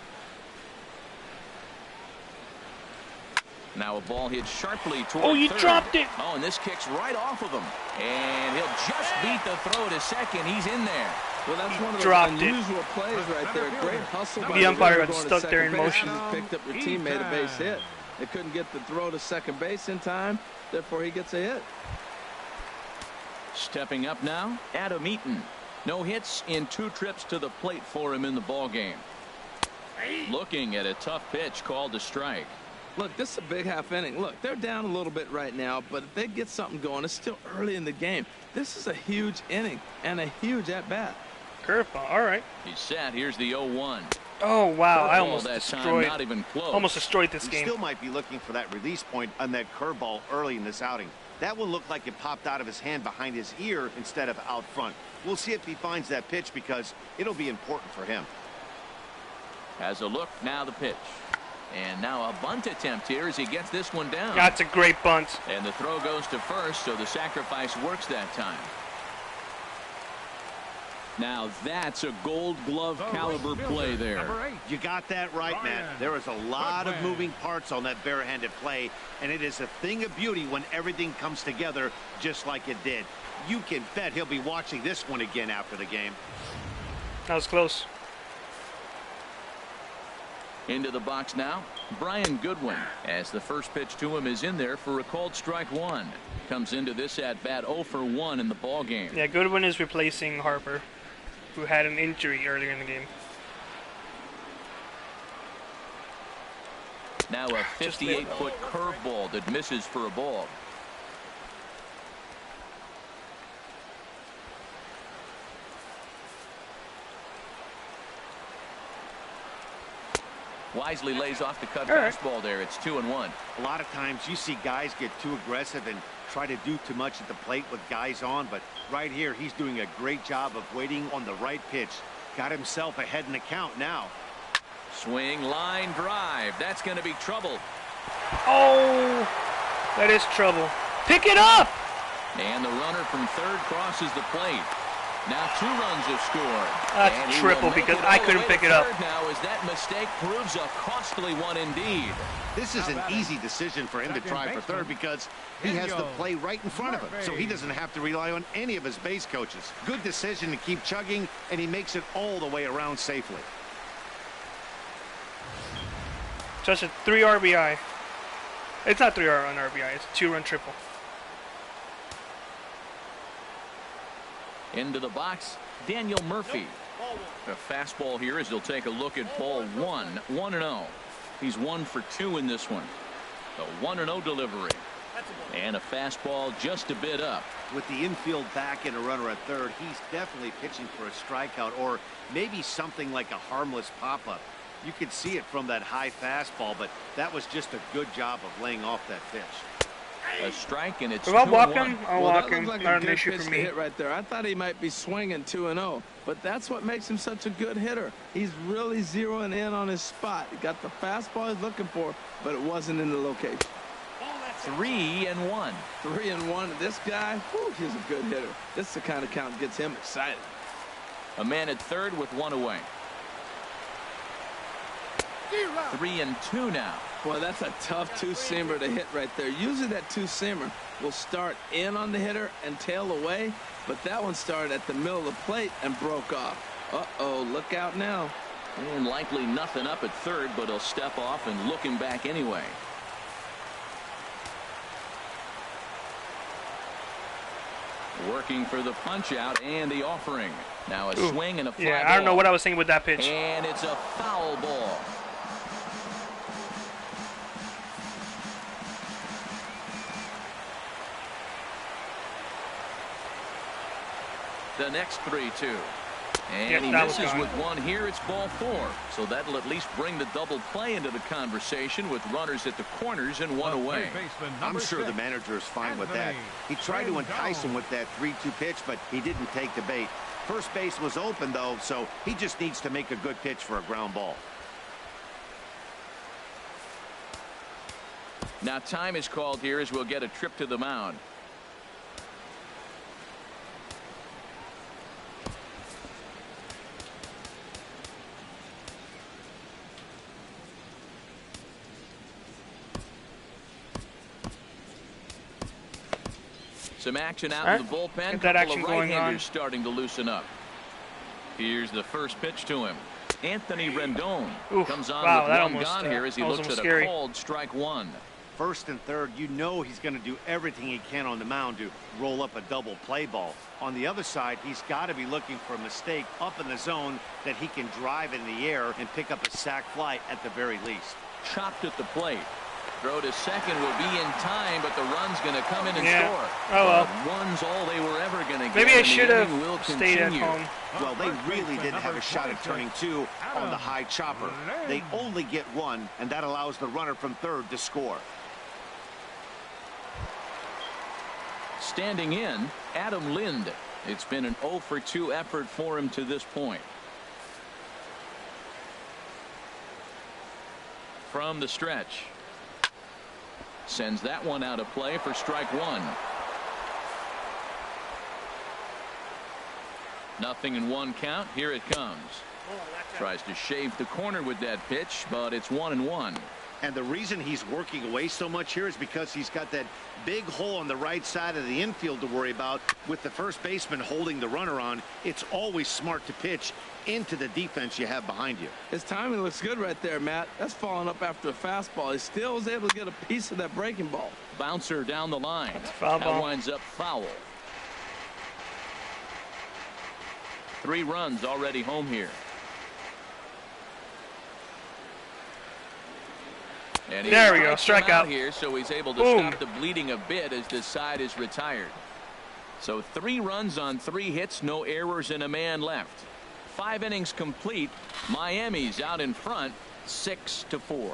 Now a ball hit sharply toward you third. dropped it. Oh, and this kicks right off of him. And he'll just beat the throw to second. He's in there. Well, that's one of those unusual plays right there. Great hustle by the umpire got going stuck to there in second base. motion. He just picked up your teammate a base hit. They couldn't get the throw to second base in time. Therefore, he gets a hit. Stepping up now, Adam Eaton. No hits in 2 trips to the plate for him in the ball game. Looking at a tough pitch called a strike. Look, this is a big half inning. Look, they're down a little bit right now, but if they get something going, it's still early in the game. This is a huge inning and a huge at-bat. Curveball, all right. He's set. Here's the 0-1. Oh, wow, I almost not even close. Almost destroyed this game. He still might be looking for that release point on that curveball early in this outing. That one looked like it popped out of his hand behind his ear instead of out front. We'll see if he finds that pitch because it'll be important for him. Has a look, now the pitch. And now a bunt attempt here as he gets this one down. That's a great bunt. And the throw goes to first, so the sacrifice works that time. Now that's a Gold Glove caliber play there. You got that right, Matt. There is a lot of moving parts on that barehanded play, and it is a thing of beauty when everything comes together just like it did. You can bet he'll be watching this one again after the game. That was close. Into the box now, Brian Goodwin, as the first pitch to him is in there for a called strike 1. Comes into this at bat 0 for 1 in the ball game. Yeah, Goodwin is replacing Harper, who had an injury earlier in the game. Now a 58-foot curveball that misses for a ball. Wisely lays off the cut fastball there. It's 2-1. A lot of times you see guys get too aggressive and try to do too much at the plate with guys on, but right here he's doing a great job of waiting on the right pitch. Got himself ahead in the count now. Swing, line drive. That's going to be trouble. Oh, that is trouble. Pick it up. And the runner from third crosses the plate. Now 2 runs have scored. That's triple because I couldn't pick it up. Now as that mistake proves a costly one indeed. This is an easy decision for him to try for third because he has the play right in front of him, so he doesn't have to rely on any of his base coaches. Good decision to keep chugging, and he makes it all the way around safely. Just a 3 RBI. It's not 3-run RBI. It's a 2-run triple. Into the box, Daniel Murphy. A fastball here as he'll take a look at ball 1. 1-0. He's 1 for 2 in this one. A 1-0 delivery. And a fastball just a bit up. With the infield back and a runner at third, he's definitely pitching for a strikeout or maybe something like a harmless pop-up. You could see it from that high fastball, but that was just a good job of laying off that pitch. A strike, and it's 2-1. If I'm walking, I'll walk him. Like Not a an good issue pitch for to me. hit right there. I thought he might be swinging 2-0, but that's what makes him such a good hitter. He's really zeroing in on his spot. He got the fastball he's looking for, but it wasn't in the location. 3-1. 3-1. This guy, whew, he's a good hitter. This is the kind of count that gets him excited. A man at third with 1 away. 3-2 now. Boy, that's a tough 2-seamer to hit right there. Usually that 2-seamer will start in on the hitter and tail away, but that one started at the middle of the plate and broke off. Uh-oh, look out now. And likely nothing up at third, but he'll step off and look him back anyway. Working for the punch out and the offering. Now a swing and a fly ball. I don't know what I was thinking with that pitch. And it's a foul ball. The next 3-2. And he misses with 1 here. It's ball 4. So that'll at least bring the double play into the conversation with runners at the corners and 1 away. I'm sure the manager is fine with that. He tried to entice him with that 3-2 pitch, but he didn't take the bait. First base was open, though, so he just needs to make a good pitch for a ground ball. Now time is called here as we'll get a trip to the mound. Some action out in the bullpen. Get that action going on. Starting to loosen up. Here's the first pitch to him. Anthony Rendon comes on with 1 gone here as he looks at a called strike 1. First and third, you know he's going to do everything he can on the mound to roll up a double play ball. On the other side, he's got to be looking for a mistake up in the zone that he can drive in the air and pick up a sac fly at the very least. Chopped at the plate. Throw to second will be in time, but the run's going to come in and score. Oh well. One's all they were ever going to get. Maybe I should have stayed at home. Well, they really didn't have a shot at turning 2 on the high chopper. They only get 1, and that allows the runner from third to score. Standing in, Adam Lind. It's been an 0 for 2 effort for him to this point. From the stretch. Sends that one out of play for strike 1. 0-1 count. Here it comes. Tries to shave the corner with that pitch, but it's 1-1. And the reason he's working away so much here is because he's got that big hole on the right side of the infield to worry about. With the first baseman holding the runner on, it's always smart to pitch into the defense you have behind you. His timing looks good right there, Matt. That's following up after a fastball. He still was able to get a piece of that breaking ball. Bouncer down the line. Foul ball. That winds up foul. 3 runs already home here. And there we go, strikeout here, so he's able to stop the bleeding a bit as this side is retired. So 3 runs on 3 hits, no errors, and a man left. 5 innings complete. Miami's out in front, 6-4.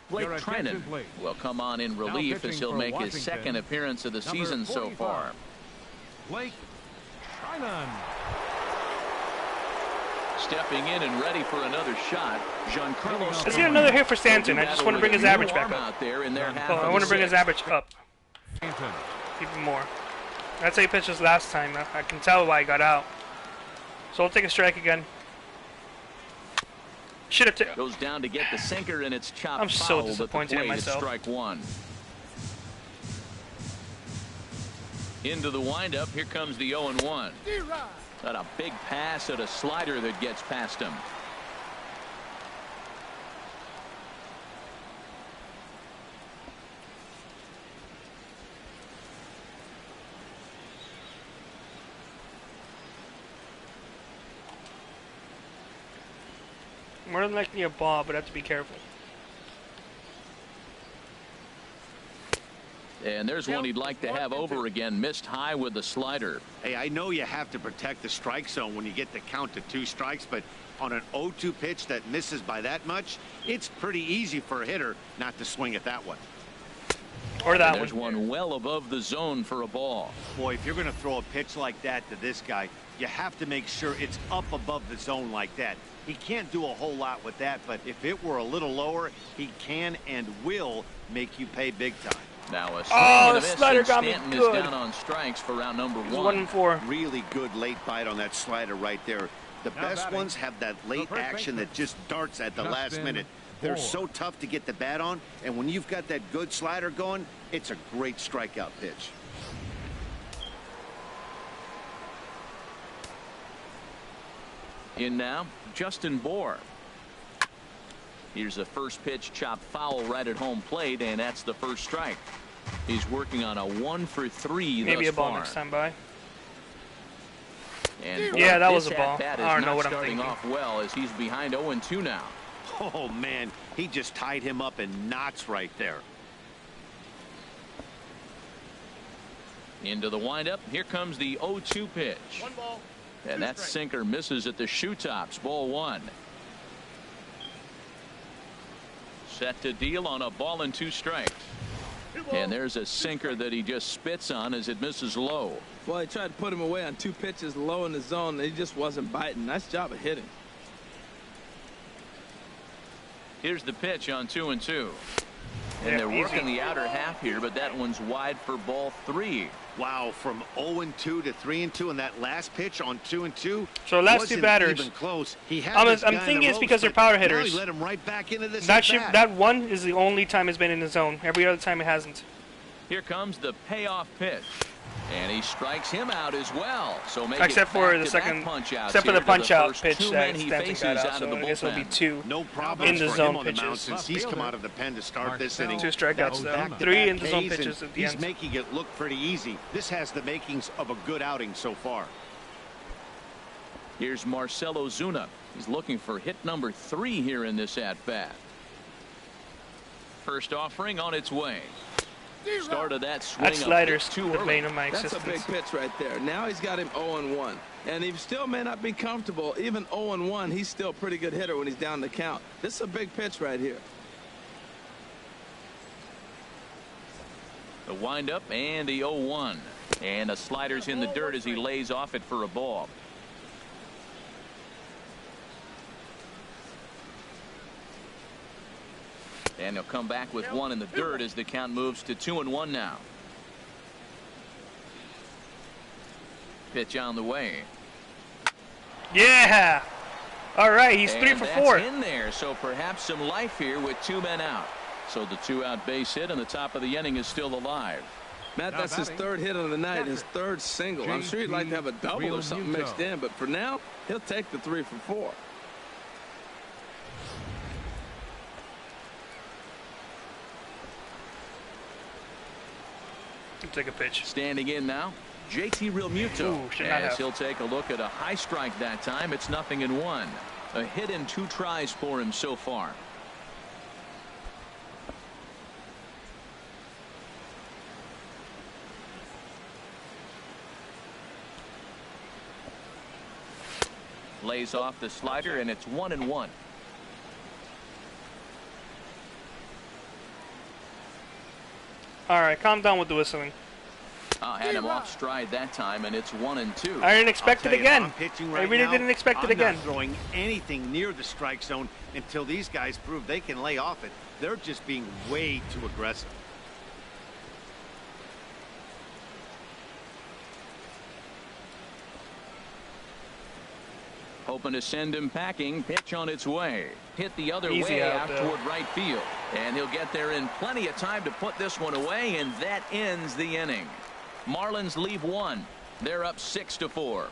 Blake Treinen will come on in relief as he'll make his 2nd appearance of the season so far. Blake Treinen. Stepping in and ready for another shot. Let's get another hit for Stanton. I just want to bring his average back up. I want to bring his average up. Even more. That's how he pitched his last time. I can tell why he got out. So I'll take a strike again. Should have goes down to get the sinker, and it's chopped. I'm so disappointed in myself. Strike one. Into the windup. Here comes the 0-1. Got a big pass at a slider that gets past him. More than likely a ball, but I have to be careful. And there's one he'd like to have over again. Missed high with the slider. Hey, I know you have to protect the strike zone when you get the count to 2 strikes, but on an 0-2 pitch that misses by that much, it's pretty easy for a hitter not to swing at that one. Or that There's one well above the zone for a ball. Boy, if you're going to throw a pitch like that to this guy, you have to make sure it's up above the zone like that. He can't do a whole lot with that, but if it were a little lower, he can and will make you pay big time. Now a the slider got me Stanton good. is down on strikes for round number 1. 1-4. Really good late bite on that slider right there. The best ones have that late action that just darts at the last minute. They're so tough to get the bat on, and when you've got that good slider going, it's a great strikeout pitch. In now, Justin Bohr. Here's a first pitch chopped foul right at home plate, and that's the first strike. He's working on a 1-for-3 Maybe thus a ball far. next time by. And yeah, that was a this ball. at-bat I don't know not what I'm starting thinking. off well as he's behind 0-2 now. Oh, man, he just tied him up in knots right there. Into the windup. Here comes the 0-2 pitch. 1 ball. And that sinker misses at the shoe tops. Ball 1. Set to deal on a ball and 2 strikes. And there's a sinker that he just spits on as it misses low. Well, he tried to put him away on 2 pitches low in the zone, and he just wasn't biting. Nice job of hitting. Here's the pitch on 2-2. And they're working the outer half here, but that one's wide for ball 3. Wow, from 0-2 to 3-2 in that last pitch on 2-2. So last 2 batters. Even close. He had I'm thinking it's because they're power hitters. Let him right back into this that one is the only time it's been in the zone. Every other time it hasn't. Here comes the payoff pitch. And he strikes him out as well. So except for the second, except for the punch-out pitch that Stanton got out. So I guess it'll be 2 no problem in the zone pitches. Since he's come out of the pen to start this inning. 2 strikeouts though. 3 in the zone pitches at the end. He's making it look pretty easy. This has the makings of a good outing so far. Here's Marcell Ozuna. He's looking for hit number 3 here in this at-bat. First offering on its way. Started that swing. That slider's the bane of my existence. That's a big pitch right there. Now he's got him 0-1. And he still may not be comfortable. Even 0-1, he's still a pretty good hitter when he's down the count. This is a big pitch right here. The windup and the 0-1. And the slider's in the dirt as he lays off it for a ball. And he'll come back with 1 in the dirt as the count moves to 2-1 now. Pitch on the way. Yeah. All right, he's 3 for 4. In there, so perhaps some life here with 2 men out. So the 2-out base hit and the top of the inning is still alive. Matt, that's his 3rd hit of the night, his 3rd single. I'm sure he'd like to have a double or something mixed in, but for now, he'll take the 3 for 4. Take a pitch. Standing in now, JT Realmuto. As he'll take a look at a high strike that time. It's 0-1. A hit in 2 tries for him so far. Lays off the slider, and it's 1-1. All right, calm down with the whistling. Had him off stride that time, and it's 1-2. I didn't expect it again. I really didn't expect it again. I'm not throwing anything near the strike zone until these guys prove they can lay off it. They're just being way too aggressive. Hoping to send him packing. Pitch on its way. Hit the other Easy way out toward right field. And he'll get there in plenty of time to put this one away, and that ends the inning. Marlins leave one. They're up 6-4.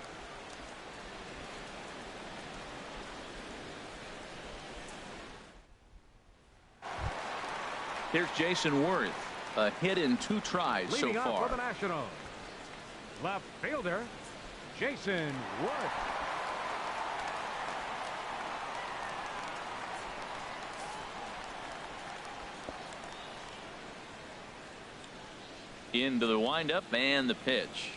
Here's Jason Worth. A hit in 2 tries so Leading far. up for the Nationals, left fielder Jason Worth. Into the windup and the pitch.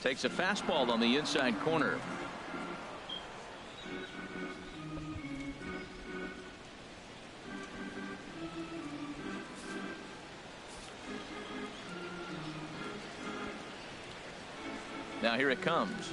Takes a fastball on the inside corner. Now here it comes.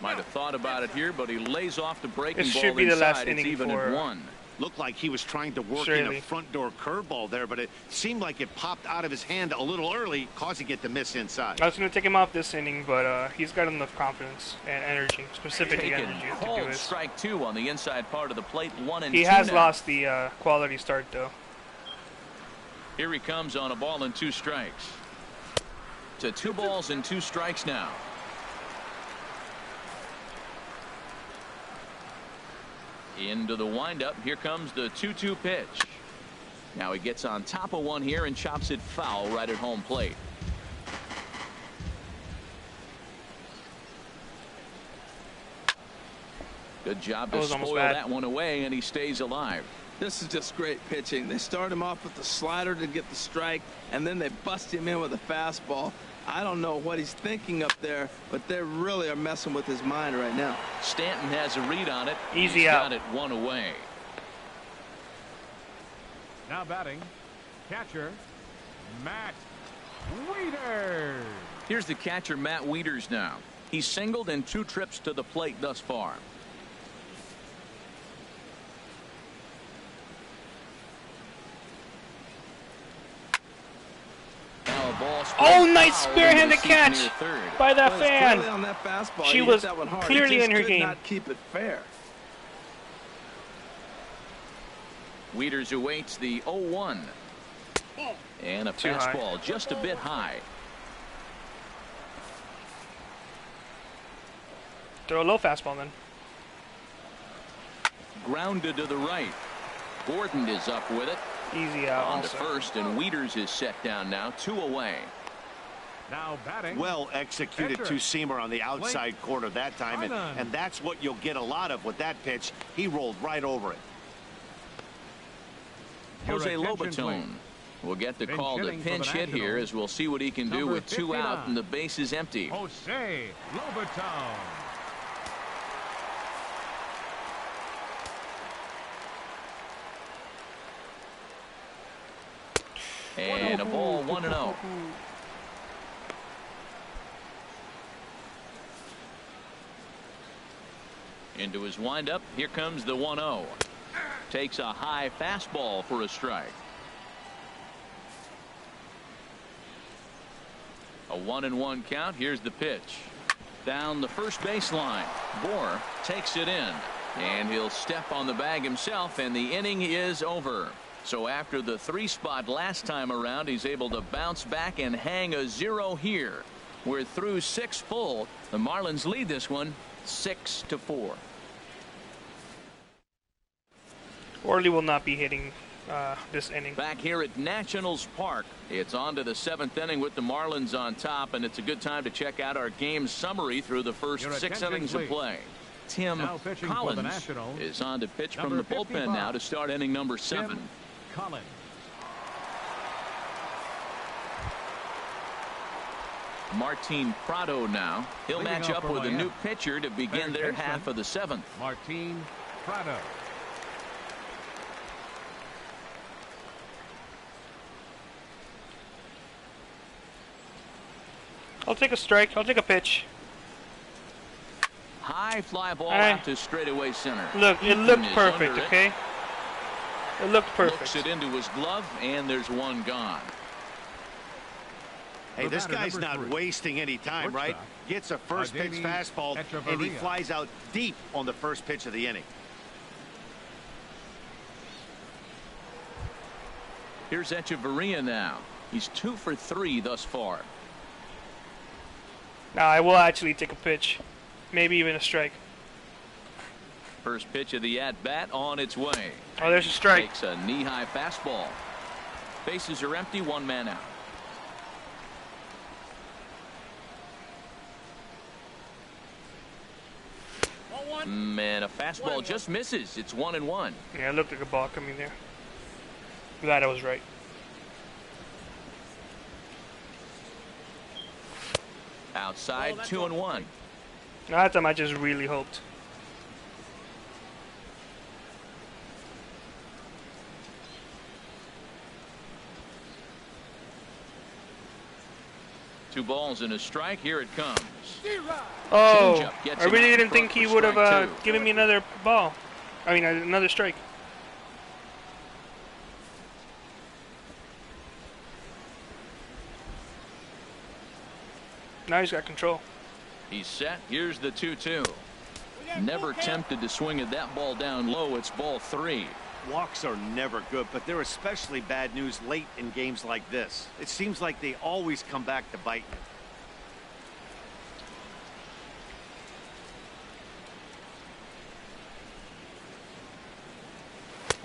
Might have thought about it here, but he lays off the breaking ball should be the last inside. It's inning even for at 1. Looked like he was trying to work in a front door curveball there, but it seemed like it popped out of his hand a little early, causing it to miss inside. I was going to take him off this inning, but he's got enough confidence and energy, specifically energy, to do it. Strike 2 on the inside part of the plate. 1-2. He has lost the quality start, though. Here he comes on a ball and 2 strikes. To 2 balls and 2 strikes now. Into the windup. Here comes the 2-2 pitch. Now he gets on top of one here and chops it foul right at home plate. Good job to spoil that one away, and he stays alive. This is just great pitching. They start him off with the slider to get the strike, and then they bust him in with a fastball. I don't know what he's thinking up there, but they really are messing with his mind right now. Stanton has a read on it. Easy He's out. got it 1 away. Now batting, catcher Matt Wieters. Here's the catcher, Matt Wieters now. He's singled in 2 trips to the plate thus far. Oh, nice spearhanded catch by that fan. She was clearly in her game. Not keep it fair. Wieters awaits the 0-1. And a fastball just a bit high. Throw a low fastball then. Grounded to the right. Gordon is up with it. Easy out. On to first, and Wieters is set down now, 2 away. Now batting. Well executed 2-seamer on the outside corner that time, and that's what you'll get a lot of with that pitch. He rolled right over it. Jose Lobaton will get the call to pinch hit here, as we'll see what he can do with 2 out and the base is empty. Jose Lobaton. And a ball 1-0. Into his windup. Here comes the 1-0. Takes a high fastball for a strike. A 1-1 count. Here's the pitch. Down the first baseline. Bohr takes it in. And he'll step on the bag himself, and the inning is over. So after the 3 spot last time around, he's able to bounce back and hang a 0 here. We're through 6 full. The Marlins lead this one 6-4. Orley will not be hitting this inning. Back here at Nationals Park, it's on to the 7th inning with the Marlins on top, and it's a good time to check out our game summary through the first 6 innings of play. Tim Collins is on to pitch from the bullpen now to start inning number 7. Collins. Martin Prado now. He'll match up with a new pitcher to begin their half of the 7th. Martin Prado. I'll take a strike. I'll take a pitch. High fly ball out to straightaway center. Look, it looked perfect, okay? It looked perfect. Looks it into his glove, and there's one gone. Hey, this guy's not wasting any time, right? Gets a first pitch fastball, and he flies out deep on the first pitch of the inning. Here's Echeverria now. He's 2 for 3 thus far. Now I will actually take a pitch. Maybe even a strike. First pitch of the at-bat on its way. Oh, there's a strike. Takes a knee-high fastball. Bases are empty, 1 man out. Man, a fastball just misses. It's 1-1. Yeah, it looked like a ball coming there. Glad I was right. Outside, 2-1. That time I just really hoped. Two balls and a strike. Here it comes. Oh, I really didn't think he would have given me another ball. I mean, another strike. Now he's got control. He's set. Here's the 2-2. Never tempted to swing at that ball down low. It's ball 3. Walks are never good, but they're especially bad news late in games like this. It seems like they always come back to bite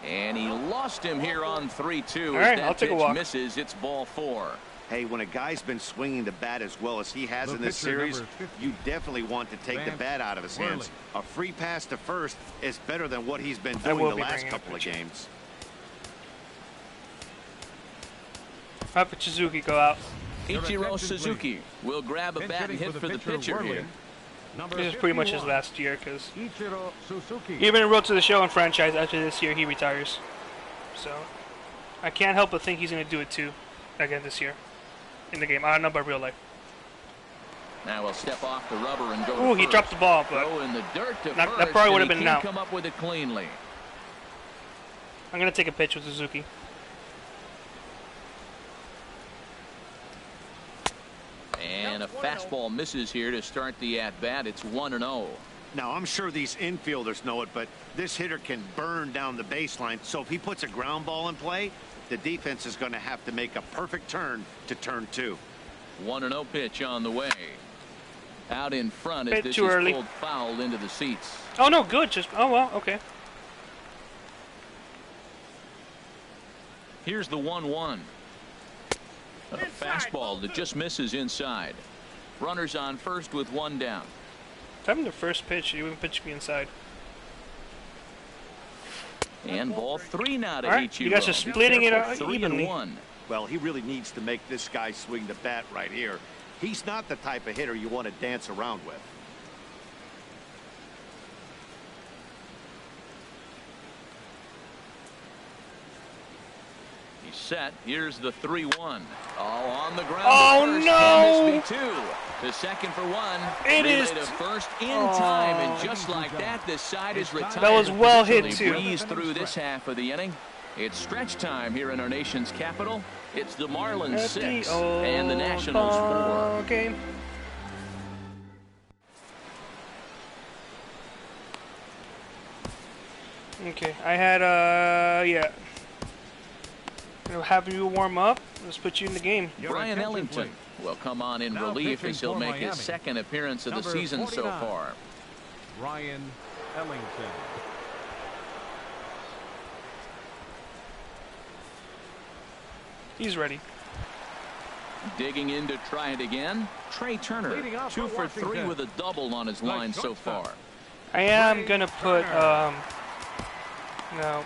you. And he lost him here on 3-2. All right, I'll take a walk. Misses. It's ball 4. Hey, when a guy's been swinging the bat as well as he has in this series, you definitely want to take the bat out of his hands. A free pass to first is better than what he's been doing the last couple of games. How about Suzuki go out? Ichiro Suzuki will grab a bat and hit for the pitcher here. This is pretty much his last year because even wrote to the show and franchise after this year he retires. So I can't help but think he's going to do it too again this year in the game. I don't know about real life. Now we'll step off the rubber and go. Ooh, he dropped the ball, but in the dirt to that probably would have been now. Come up with it cleanly. I'm going to take a pitch with Suzuki. And a fastball misses here to start the at-bat. It's 1-0. Now, I'm sure these infielders know it, but this hitter can burn down the baseline. So if he puts a ground ball in play, the defense is going to have to make a perfect turn to turn 2. 1-0 pitch on the way. Out in front as this is pulled foul into the seats. Oh, no, good. Just, oh, well, okay. Here's the 1-1. A fastball that just misses inside. Runners on first with 1 down. Having the first pitch, you wouldn't pitch me inside. And ball 3 now to Ichiro. You guys are splitting it out evenly. 3-1. Well, he really needs to make this guy swing the bat right here. He's not the type of hitter you want to dance around with. He's set. Here's the 3-1. Oh, on the ground. Oh, no! To second for 1. It is to first in time, and just like that, this side is retired. That was well hit too. Breeze through this half of the inning. It's stretch time here in our nation's capital. It's the Marlins 6 and the Nationals 4. Game. Okay, I had yeah. I'll have you warm up. Let's put you in the game. Brian Ellington will come on in relief as he'll make his second appearance of the season so far. Brian Ellington. He's ready. Digging in to try it again. Trey Turner, 2 for 3 with a double on his line so far. I am gonna put no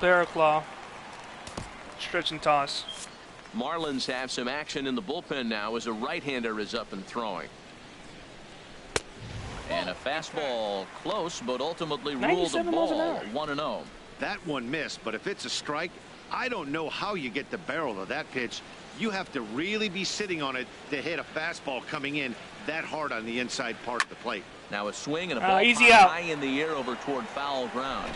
Barrack Law. Stretch and toss. Marlins have some action in the bullpen now as a right-hander is up and throwing. And a fastball close, but ultimately ruled a ball. 1-0. That one missed, but if it's a strike, I don't know how you get the barrel of that pitch. You have to really be sitting on it to hit a fastball coming in that hard on the inside part of the plate. Now a swing and a ball easy out. high in the air over toward foul ground.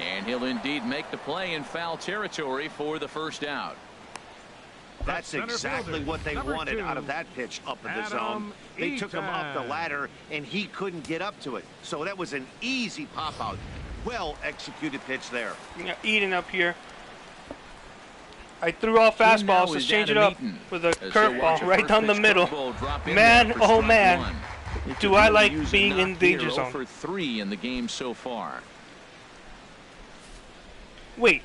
And he'll indeed make the play in foul territory for the first out. That's exactly what they wanted out of that pitch up in the zone. They took him up the ladder, and he couldn't get up to it. So that was an easy pop-out. Well-executed pitch there. Yeah, Eden up here. I threw all fastballs. Let's change it up with a curveball right down the middle. Man, oh man, do I like being in danger zone. For 3 in the game so far. Wait,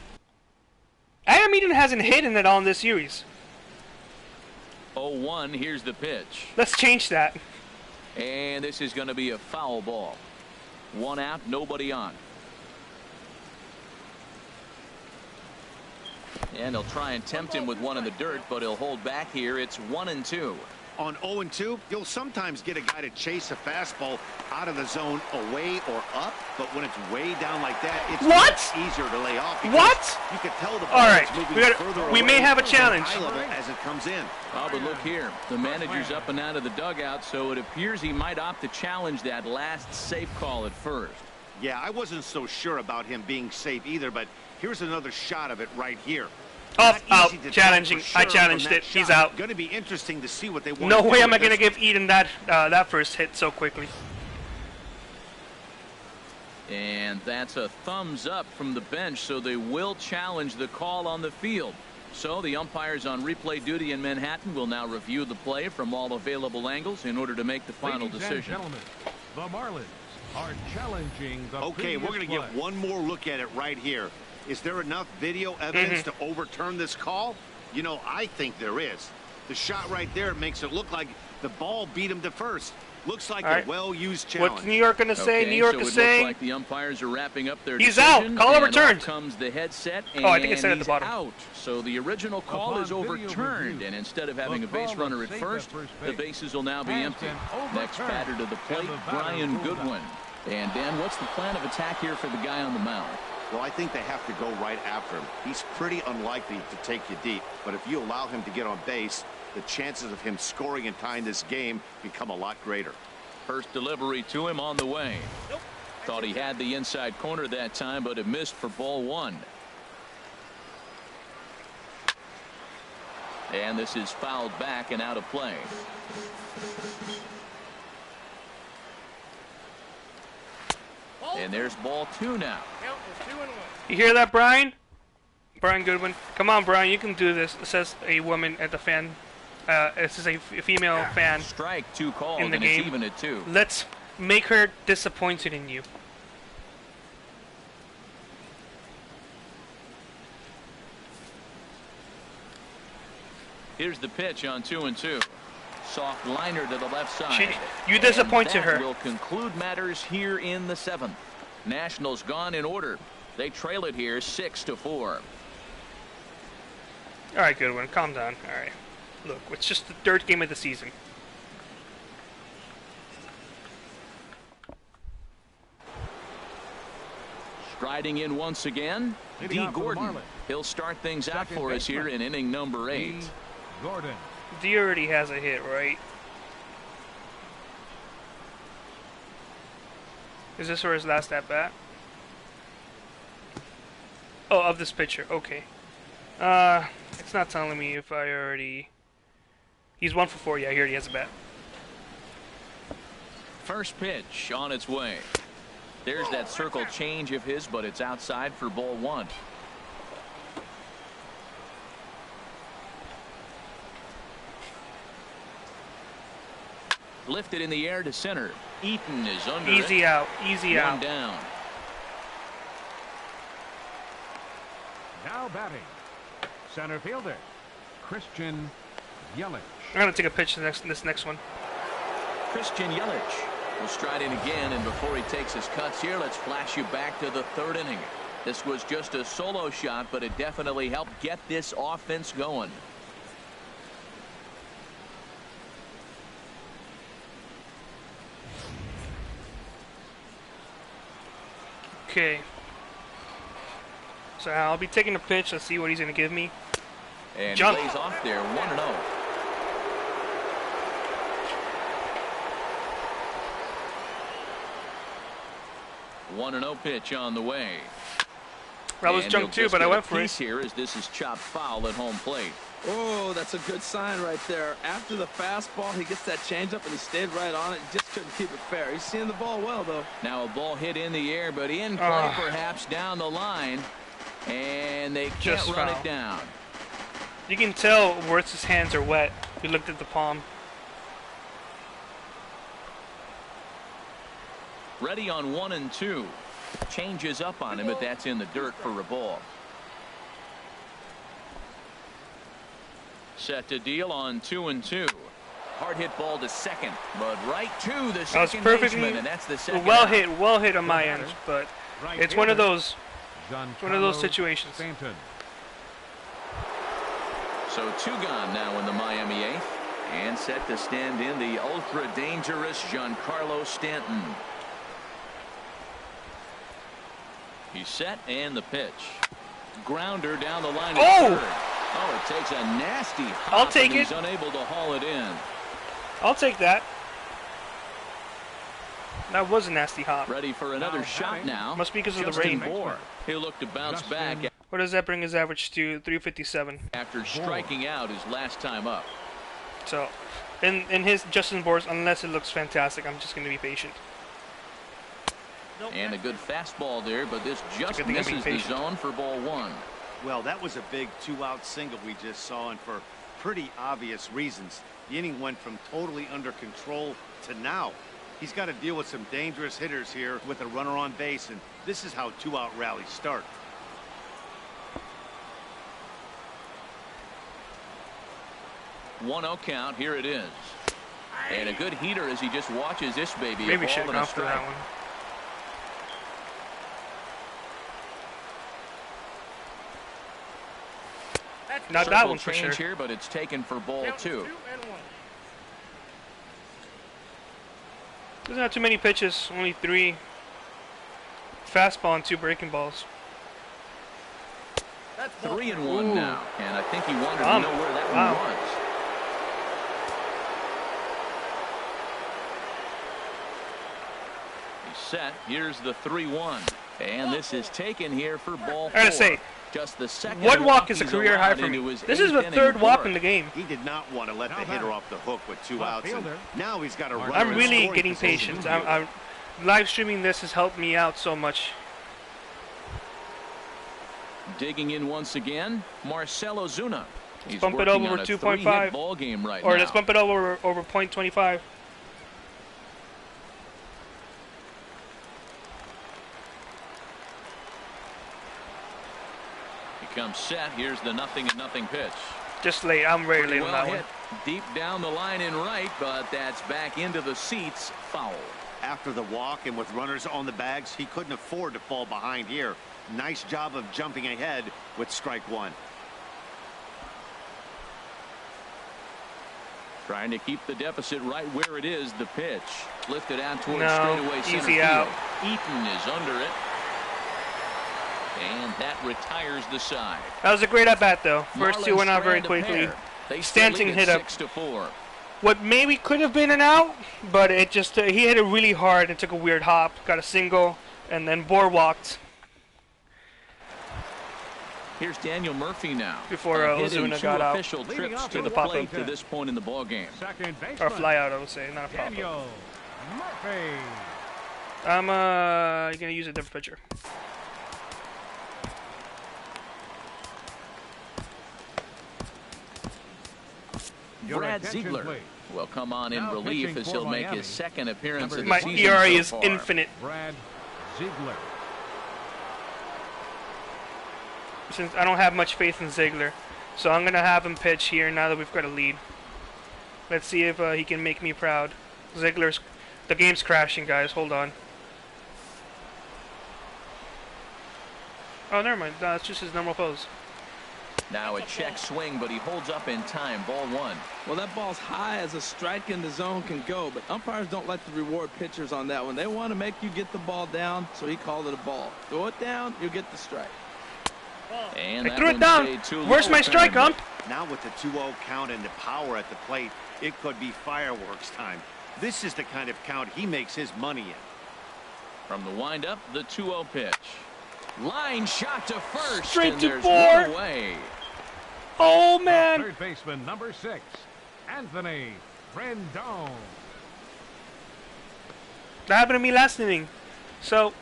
Adam Eden hasn't hit in it all in this series. 0-1, here's the pitch. Let's change that. And this is going to be a foul ball. 1 out, nobody on. And they'll try and tempt him with one in the dirt, but he'll hold back here. It's 1-2. On 0-2, you'll sometimes get a guy to chase a fastball out of the zone away or up, but when it's way down like that, it's much easier to lay off. What? You can tell the all right, we may have a challenge as it comes in. Oh, but look here, the manager's up and out of the dugout, so it appears he might opt to challenge that last safe call at first. Yeah, I wasn't so sure about him being safe either, but here's another shot of it right here. Off, out, challenging. Sure I challenged it. He's out. Going to be interesting to see what they want. No way am I going to give Eden that that first hit so quickly. And that's a thumbs up from the bench, so they will challenge the call on the field. So the umpires on replay duty in Manhattan will now review the play from all available angles in order to make the final decision. Gentlemen, the Marlins are challenging the Okay, we're going to get one more look at it right here. Is there enough video evidence to overturn this call? You know, I think there is. The shot right there makes it look like the ball beat him to first. Looks like a well-used challenge. What's New York going to say? Okay, New York so is saying. Like the umpires are wrapping up their He's decision, out. Call overturned. Comes the headset, and I think it said at the bottom. Out. So the original call is overturned, review, and instead of having a base runner at first, the bases will now be empty. Next batter to the plate, Brian Goodwin. And Dan, what's the plan of attack here for the guy on the mound? Well, I think they have to go right after him. He's pretty unlikely to take you deep, but if you allow him to get on base, the chances of him scoring and tying this game become a lot greater. First delivery to him on the way. Thought he had the inside corner that time, but it missed for ball 1. And this is fouled back and out of play. And there's ball 2 now. You hear that, Brian? Brian Goodwin. Come on, Brian, you can do this. It says a woman at the fan. It says a female fan. Strike 2 called in the and game. It's even at 2. Let's make her disappointed in you. Here's the pitch on 2-2. Soft liner to the left side. You disappointed her. Will conclude matters here in the 7th. Nationals gone in order. They trail it here 6-4. All right, Goodwin, calm down. All right, look, it's just the 3rd game of the season. Striding in once again, D. Gordon. He'll start things out for us here in inning number 8. Gordon. D already has a hit, right? Is this for his last at bat? Oh, of this pitcher. Okay. It's not telling me if I already. He's 1 for 4. Yeah, here he has a bat. First pitch on its way. There's that circle change of his, but it's outside for ball 1. Lifted in the air to center. Eaton is under Easy it. out. Easy One out. down. Now batting, center fielder, Christian Yelich. I'm gonna take a pitch to this next one. Christian Yelich will stride in again, and before he takes his cuts here, let's flash you back to the 3rd inning. This was just a solo shot, but it definitely helped get this offense going. Okay. So I'll be taking a pitch. Let's see what he's going to give me. And Jump. he lays off there, 1-0. One and 0 pitch on the way. That was junk too, but I went for it. Here as this is chopped foul at home plate. Oh, that's a good sign right there. After the fastball, he gets that changeup, and he stayed right on it. He just couldn't keep it fair. He's seeing the ball well, though. Now a ball hit in the air, but in play perhaps down the line. And they can't run it down. You can tell Wirtz's hands are wet. He looked at the palm. Ready on 1-2. Changes up on him, but that's in the dirt for a ball. Set to deal on 2-2. Hard hit ball to second, but right to the second baseman, and that's the second. Well hit on my end, but it's one of those situations. So 2 gone now in the Miami 8th, and set to stand in the ultra dangerous Giancarlo Stanton. He's set, and the pitch. Grounder down the line. Oh! Oh, it takes a nasty hop. I'll take it. He's unable to haul it in. I'll take that. That was a nasty hop. Ready for another shot now. Must be because of the rain. He'll look to bounce back. What does that bring his average to? 357. After striking out his last time up. So, in his Justin Bour's, unless it looks fantastic, I'm just going to be patient. And a good fastball there, but this just misses the zone for ball 1. Well, that was a big 2-out single we just saw, and for pretty obvious reasons. The inning went from totally under control to now. He's got to deal with some dangerous hitters here with a runner on base, and this is how 2-out rallies start. One-0 count. Here it is. And a good heater as he just watches this baby. Maybe should have gone for that one. Not that one for sure. Here, but it's taken for ball 2. Doesn't have too many pitches, only 3. Fastball and 2 breaking balls. 3-1 now, and I think he wanted to know where that one was. He's set. Here's the 3-1, and this is taken here for ball 4. I gotta say, just the second one walk is a career high for me. This is the 3rd walk in the game. He did not want to let the hitter off the hook with 2 outs. And now he's got to run. I'm really getting patient. I'm live streaming this has helped me out so much. Digging in once again, Marcell Ozuna. Let's bump it over 2.5. Ball game right or now. Let's bump it over 0.25. Comes set. Here's the 0-0 pitch. Just late. I'm very late on that one. Deep down the line in right, but that's back into the seats. Foul. After the walk and with runners on the bags, he couldn't afford to fall behind here. Nice job of jumping ahead with strike 1. Trying to keep the deficit right where it is. The pitch lifted out towards No, straightaway center easy field. out. Eaton is under it. And that retires the side. That was a great at-bat, though. First Marlins 2 went out very quickly. Stanton hit up 6-4. what maybe could have been an out, but it just he hit it really hard and took a weird hop. Got a single, and then Bour walked. Here's Daniel Murphy now. Before Ozuna got out. Official trips to the the pop-up. plate to this point in the ball game. Or fly out, I would say, not a pop-up. Daniel Murphy. I'm gonna use a different pitcher. Brad Ziegler will come on in relief as he'll make his second appearance of the season. My ERA is so far. infinite. Brad Ziegler. Since I don't have much faith in Ziegler, so I'm gonna have him pitch here now that we've got a lead. Let's see if he can make me proud. Ziegler's, the game's crashing, guys. Hold on. Oh, never mind. No, it's just his normal pose. Now a check swing, but he holds up in time. Ball 1. Well, that ball's high as a strike in the zone can go, but umpires don't like to reward pitchers on that one. They want to make you get the ball down, so he called it a ball. Throw it down, you'll get the strike. And I threw it down. Where's my strike, ump? Now with the 2-0 count and the power at the plate, it could be fireworks time. This is the kind of count he makes his money in. From the windup, the 2-0 pitch. Line shot to first. Straight and to there's 4. one away. Oh, man. Third baseman, number 6, Anthony Rendon. That happened to me last inning. So,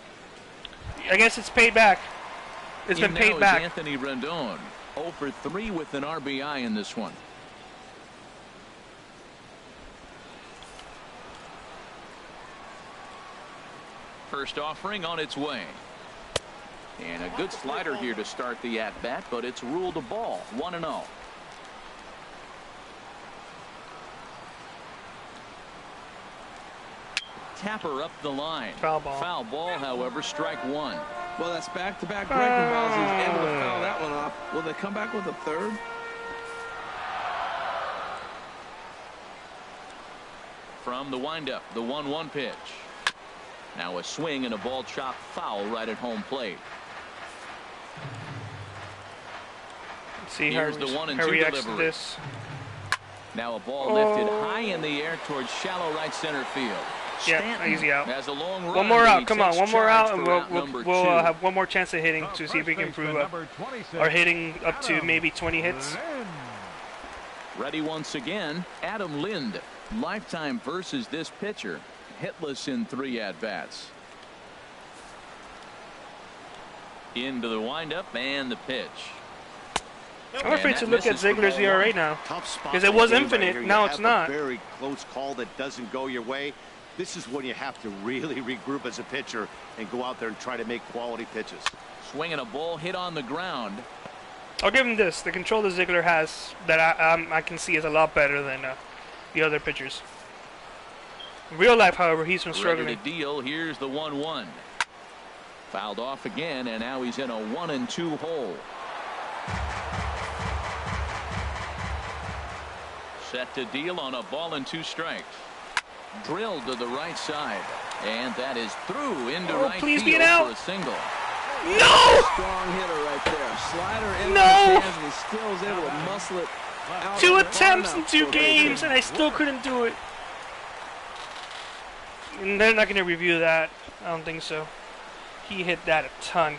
I guess it's paid back. It's been paid back. Anthony Rendon, 0 for 3 with an RBI in this one. First offering on its way. And a good slider here to start the at-bat, but it's ruled a ball. 1-0. Tapper up the line. Foul ball. Foul ball, however, strike 1. Well, that's back-to-back breaking balls. He's able to foul that one off. Will they come back with a third? From the windup, the 1-1 pitch. Now a swing and a ball chopped foul right at home plate. Let's see Here's how the 1-2 he reacts to delivery. this. Now a ball lifted high in the air towards shallow right center field. Yeah, Stanton easy out. has a long run, One more but out. he Come on, takes one more charge out, and for route number we'll 2. have one more chance at hitting to see if we can First improve baseman, number 26, our hitting up to maybe 20 hits. Lynn. Ready once again, Adam Lind. Lifetime versus this pitcher. Hitless in 3 at-bats. Into the windup and the pitch. I'm afraid to look at Ziegler's ERA now. Because it was infinite, now it's not. A very close call that doesn't go your way. This is when you have to really regroup as a pitcher and go out there and try to make quality pitches. Swinging a ball hit on the ground. I'll give him this. The control that Ziegler has that I can see is a lot better than the other pitchers. In real life, however, he's been struggling. Ready to deal. Here's the 1-1. Fouled off again, and now he's in a 1-2 hole. Set to deal on a ball and 2 strikes. Drilled to the right side, and that is through into right please field be an out. for a single. No! Strong hitter right there. Slider in No! his hands, and he still is able to muscle it out. 2 attempts in 2 games, and I still couldn't do it. And they're not going to review that. I don't think so. He hit that a ton.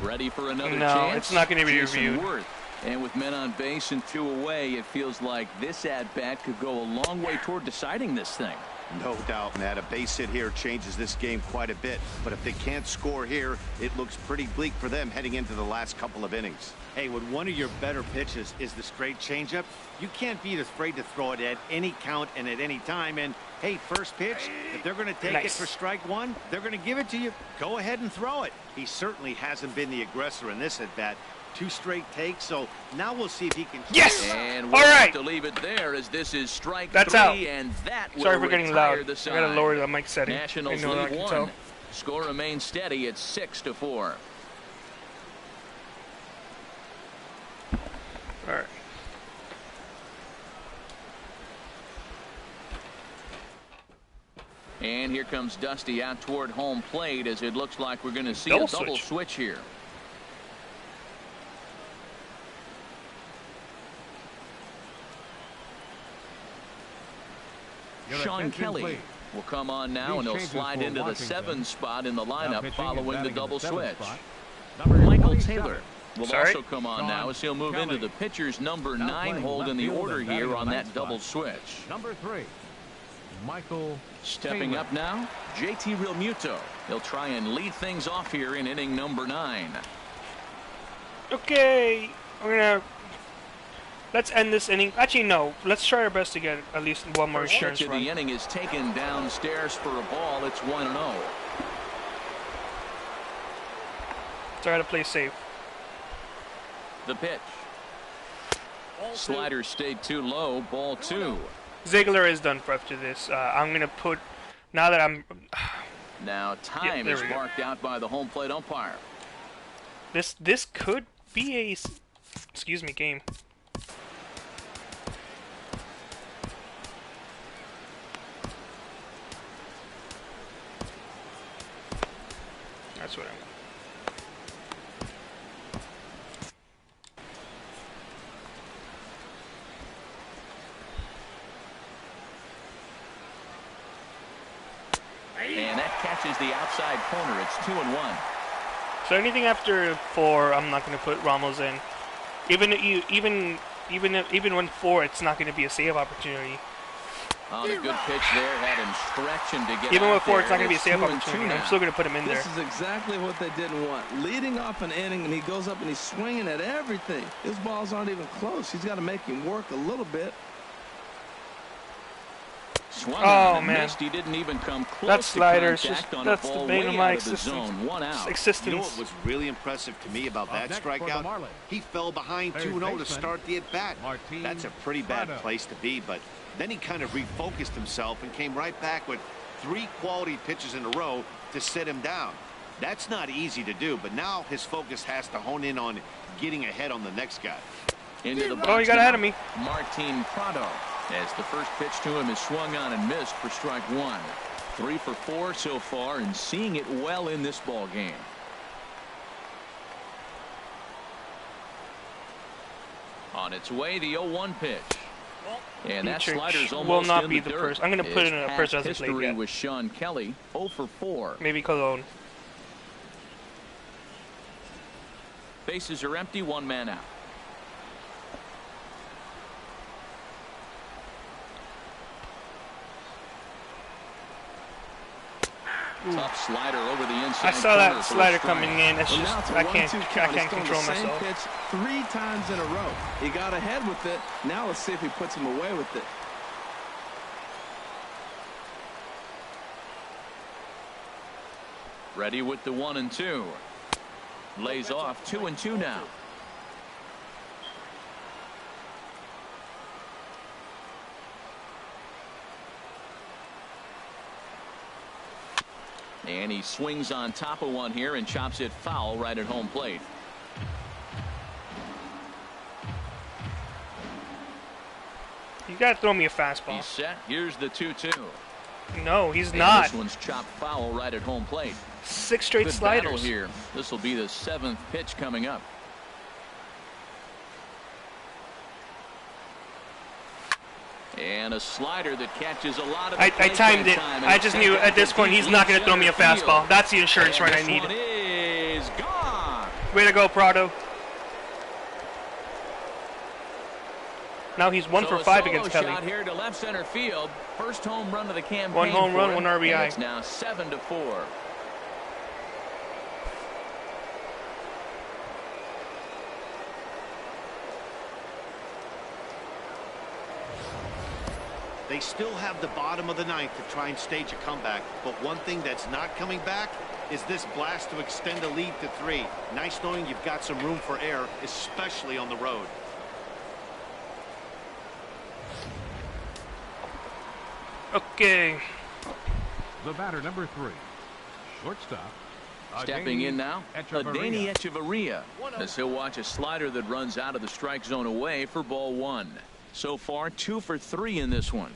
Ready for another No, chance? it's not going to be Jason reviewed. Worth. And with men on base and 2 away, it feels like this at-bat could go a long way toward deciding this thing. No doubt, Matt. A base hit here changes this game quite a bit. But if they can't score here, it looks pretty bleak for them heading into the last couple of innings. Hey, when one of your better pitches is the straight changeup, you can't be afraid to throw it at any count and at any time. And, hey, first pitch, if they're going to take it for strike 1, they're going to give it to you. Go ahead and throw it. He certainly hasn't been the aggressor in this at-bat. 2 straight takes, so now we'll see if he can. Yes! And we'll All right. have to leave it there as this is strike That's 3, out. and that will Sorry for getting retire loud. the I side. gotta lower the mic setting. Nationals I know that I lead can 1. tell. Score remains steady at 6-4. All right. And here comes Dusty out toward home plate as it looks like we're going to see Double a double switch here. Sean Kelly will come on now, and he'll slide into the 7 spot in the lineup following the double switch. Michael Taylor will also come on now as he'll move into the pitcher's number 9 hold in the order here on that double switch. Number 3, Michael Stepping Taylor. up now, JT Realmuto. He'll try and lead things off here in inning number 9. Okay, let's end this inning. Actually, no. Let's try our best to get at least one more insurance Pitch of run. the inning is taken downstairs for a ball. It's 1-0. Try to play safe. The pitch. Slider stayed too low. Ball 2. Ziegler is done for after this. I'm gonna put now that I'm. Now time there is we go. marked out by the home plate umpire. This could be a game. That's what I want. catches the outside corner. It's 2-1. So anything after 4, I'm not going to put Ramos in. Even when 4, it's not going to be a save opportunity. On a good pitch there, had him stretching to get Even out with 4, there. it's not going to be a save 2-2 opportunity. now. I'm still going to put him in there. This is exactly what they didn't want. Leading off an inning, and he goes up and he's swinging at everything. His balls aren't even close. He's got to make him work a little bit. Swung Oh, on and man. missed. He didn't even come close That slider is to just, contact on that's a the ball bane of way my out of the existence. zone. 1 out. You know Existence. what was really impressive to me about that next for the strikeout? Marlins. He fell behind Third 2-0 to baseman, start the at-bat. Martin That's a pretty bad Prado. place to be, but then he kind of refocused himself and came right back with 3 quality pitches in a row to sit him down. That's not easy to do, but now his focus has to hone in on getting ahead on the next guy. Into the box Oh, you got now, ahead of me. Martin Prado, as the first pitch to him is swung on and missed for strike 1. 3 for 4 so far, and seeing it well in this ball game. On its way, the 0-1 pitch. And that Dietrich slider's will almost not in be the the dirt. first. I'm going to put His it in a past first as a plate history yet. with Sean Kelly, 0 for 4. Maybe Cologne. Bases are empty, 1 man out. Tough slider over the inside. I saw corner that for a slider strike. coming in. It's Well, just now it's a I can't 1-2 count. He's throwing control the same myself. pitch 3 times in a row. He got ahead with it. Now let's see if he puts him away with it. Ready with the 1-2. Lays off 2-2 now. And he swings on top of one here and chops it foul right at home plate. You got to throw me a fastball. He's set. Here's the 2-2. No, he's And not. this one's chopped foul right at home plate. 6 straight Good battle sliders. here. This will be the 7th pitch coming up. And a slider that catches a lot of the I timed it. I just knew at this point he's not going to throw me a fastball. That's the insurance run I need. This one is gone. Way to go, Prado. Now he's 1 for 5 against So a Kelly. solo shot here to left center field. First home run of the campaign. 1 home for run, him. 1 RBI. And it's now 7-4. They still have the bottom of the 9th to try and stage a comeback, but one thing that's not coming back is this blast to extend the lead to 3. Nice knowing you've got some room for error, especially on the road. Okay. The batter, number 3. Shortstop. Stepping in now, Echeverria. Adeiny Echeverria, as he'll watch a slider that runs out of the strike zone away for ball 1. So far, 2 for 3 in this one.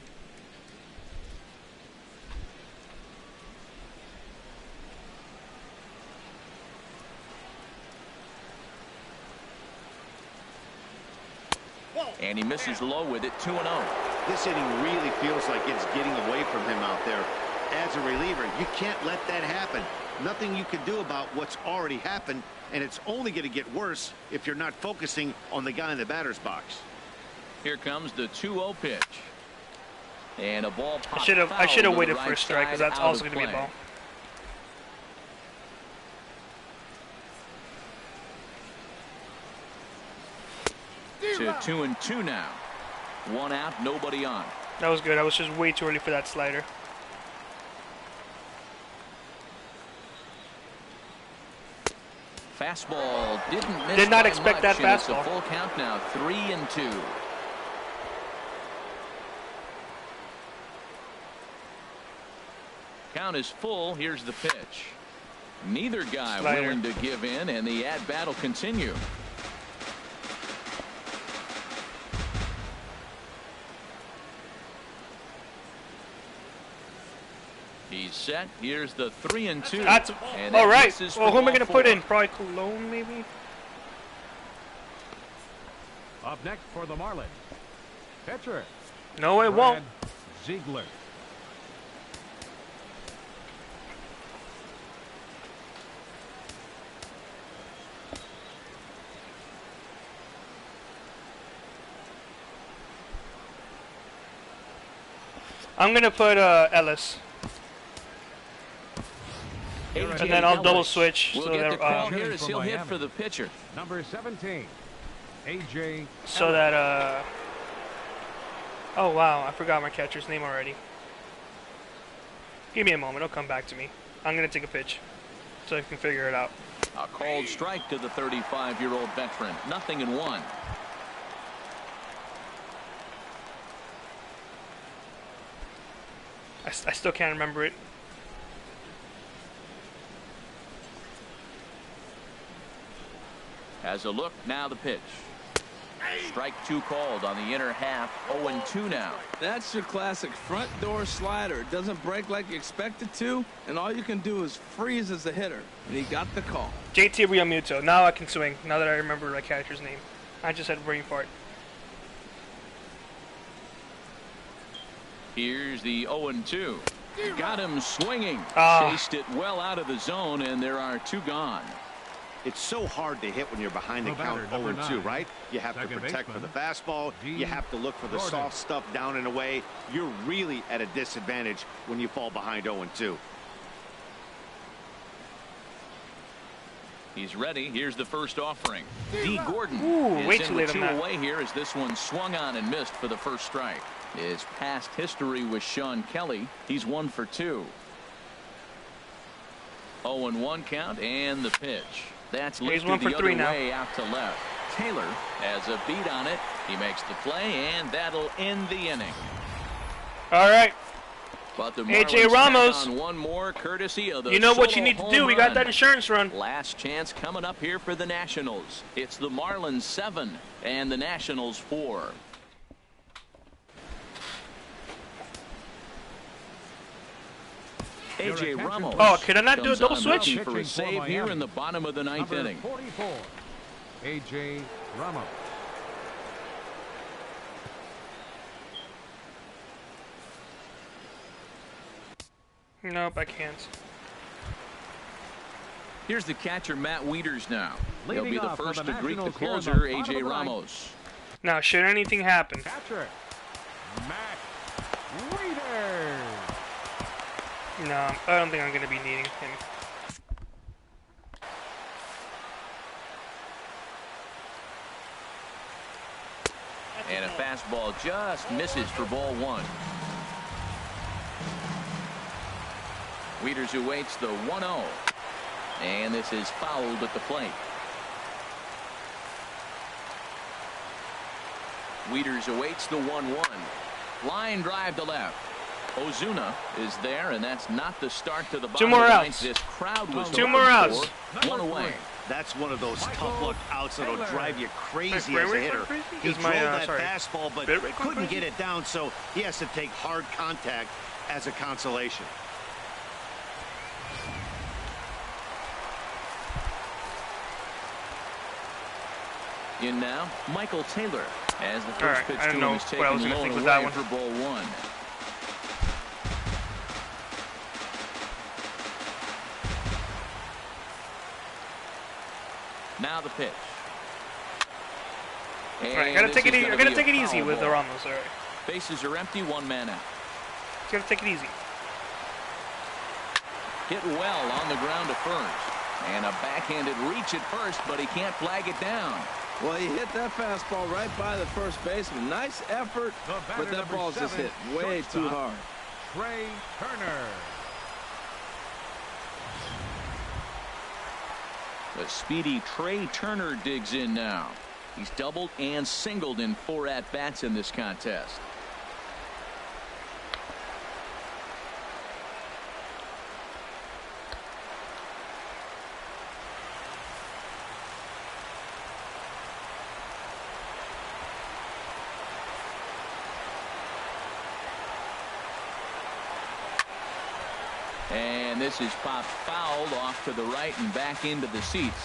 And he misses low with it, 2-0. This inning really feels like it's getting away from him out there. As a reliever, you can't let that happen. Nothing you can do about what's already happened, and it's only going to get worse if you're not focusing on the guy in the batter's box. Here comes the 2-0 pitch. And a ball popped I should have foul to waited the for a right strike because side, that's out also of going to be a play. ball. To 2-2 now. 1 out, nobody on. That was good. I was just way too early for that slider. Fastball didn't miss. Did not by expect much, that and it's a fastball. full count now, 3-2. Count is full. Here's the pitch. Neither guy Slider. willing to give in, and the at-bat will continue. He's set. Here's the 3-2. That's And all that right. misses Well, for who am I ball going to put 4. in? Probably Cologne, maybe. Up next for the Marlins. Pitcher. No, it won't. Ziegler. I'm gonna put Ellis. And then I'll double switch. We'll So get the call that here as he'll hit for the pitcher. Number 17, AJ. so that oh wow, I forgot my catcher's name already. Give me a moment, it'll come back to me. I'm gonna take a pitch so I can figure it out. A called strike to the 35-year-old veteran. 0-1. I still can't remember it. Has a look, now the pitch. Strike 2 called on the inner half. 0-2 now. That's your classic front door slider. It doesn't break like you expect it to, and all you can do is freeze as a hitter. And he got the call. JT Realmuto. Now I can swing. Now that I remember my catcher's name. I just had brain fart. Here's the 0-2. Got him swinging. Chased it well out of the zone, and there are 2 gone. It's so hard to hit when you're behind the count 0-2, right? You have to protect for the fastball. You have to look for the soft stuff down and away. You're really at a disadvantage when you fall behind 0-2. He's ready. Here's the first offering. D. Gordon way is too in late with on 2 that. away here as this one swung on and missed for the first strike. His past history with Sean Kelly. He's 1 for 2. 0-1 count and the pitch. That's lifted the other way out to left. Taylor has a beat on it. He makes the play, and that'll end the inning. All right. But the AJ Marlins Ramos, on one more courtesy of the you know what you solo need to home do. We got run. that insurance run. Last chance coming up here for the Nationals. It's the Marlins 7 and the Nationals 4. AJ Ramos. Oh, could I not do a double comes on switch? for a save here in the bottom of the 9th Number inning. 44, AJ Ramos. Nope, I can't. Here's the catcher, Matt Wieters now. He'll Leading be the off for first the to greet the Nationals here on the closer, bottom AJ of the Ramos. Now, should anything happen? Catcher, Matt Wieters. No, I don't think I'm going to be needing him. And a fastball just misses for ball 1. Wieters awaits the 1-0. And this is fouled at the plate. Wieters awaits the 1-1. Line drive to left. Ozuna is there, and that's not the start to the bottom 2 more of the outs. 9th. This crowd was 2 more outs. 1 away. That's one of those tough luck outs that'll drive you crazy as a hitter. He Is drove my, that sorry. fastball, but Bit rate couldn't crazy? get it down, so he has to take hard contact as a consolation. In now, Michael Taylor as the All first right, pitch I to didn't him know is what I was taken gonna low think and with that away one. for ball 1. Now the pitch. All right, gotta take it. I gotta take it easy with the ball. Ramos. All right, Bases are empty, 1 man out. gotta take it easy. Hit well on the ground to first. And a backhanded reach at first, but he can't flag it down. Well, he hit that fastball right by the first baseman. Nice effort, but that ball's just hit way too hard. Trey Turner. The speedy Trey Turner digs in now. He's doubled and singled in 4 at-bats in this contest. And this is popped fouled off to the right and back into the seats.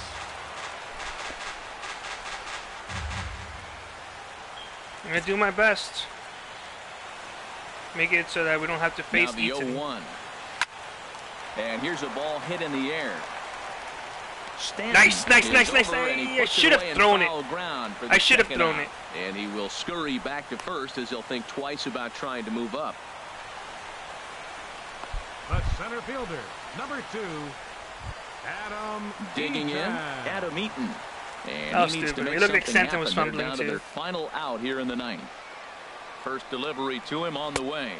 I'm gonna do my best. Make it so that we don't have to face Now the Eaton. 0-1. And here's a ball hit in the air. Stanton Nice. is over, and he I puts should away have in thrown it. foul ground for the I should have second thrown out. it. And he will scurry back to first as he'll think twice about trying to move up. Center fielder, number 2, Adam Digging Eaton. in, Adam Eaton. And Oh, he needs to stupid. make It looked like something Stanton was happen. They're fumbling, down to too. their final out here in the ninth. First delivery to him on the way.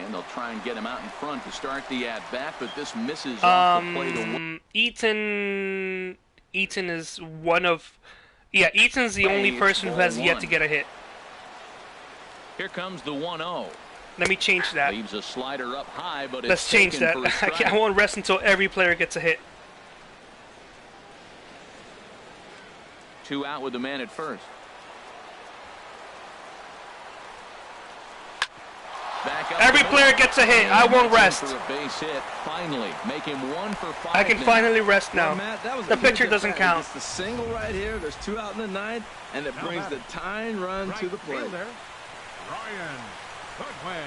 And they'll try and get him out in front to start the at-bat, but this misses off the plate. Eaton is one of... Yeah, Eaton's the only person who has yet to get a hit. Here comes the 1-0. Let me change that. Leaves a slider up high, but Let's it's change taken that. for a strike. I won't rest until every player gets a hit. 2 out with the man at first. Back up Every player gets a hit. I won't rest. For a base hit. Finally, make him 1 for 5. I can finally rest now. Well, Matt, that was The a pitcher huge doesn't at-bat. count. It's the single right here. There's 2 out in the ninth, and it brings the tying run to the plate. Fielder, Ryan Goodwin.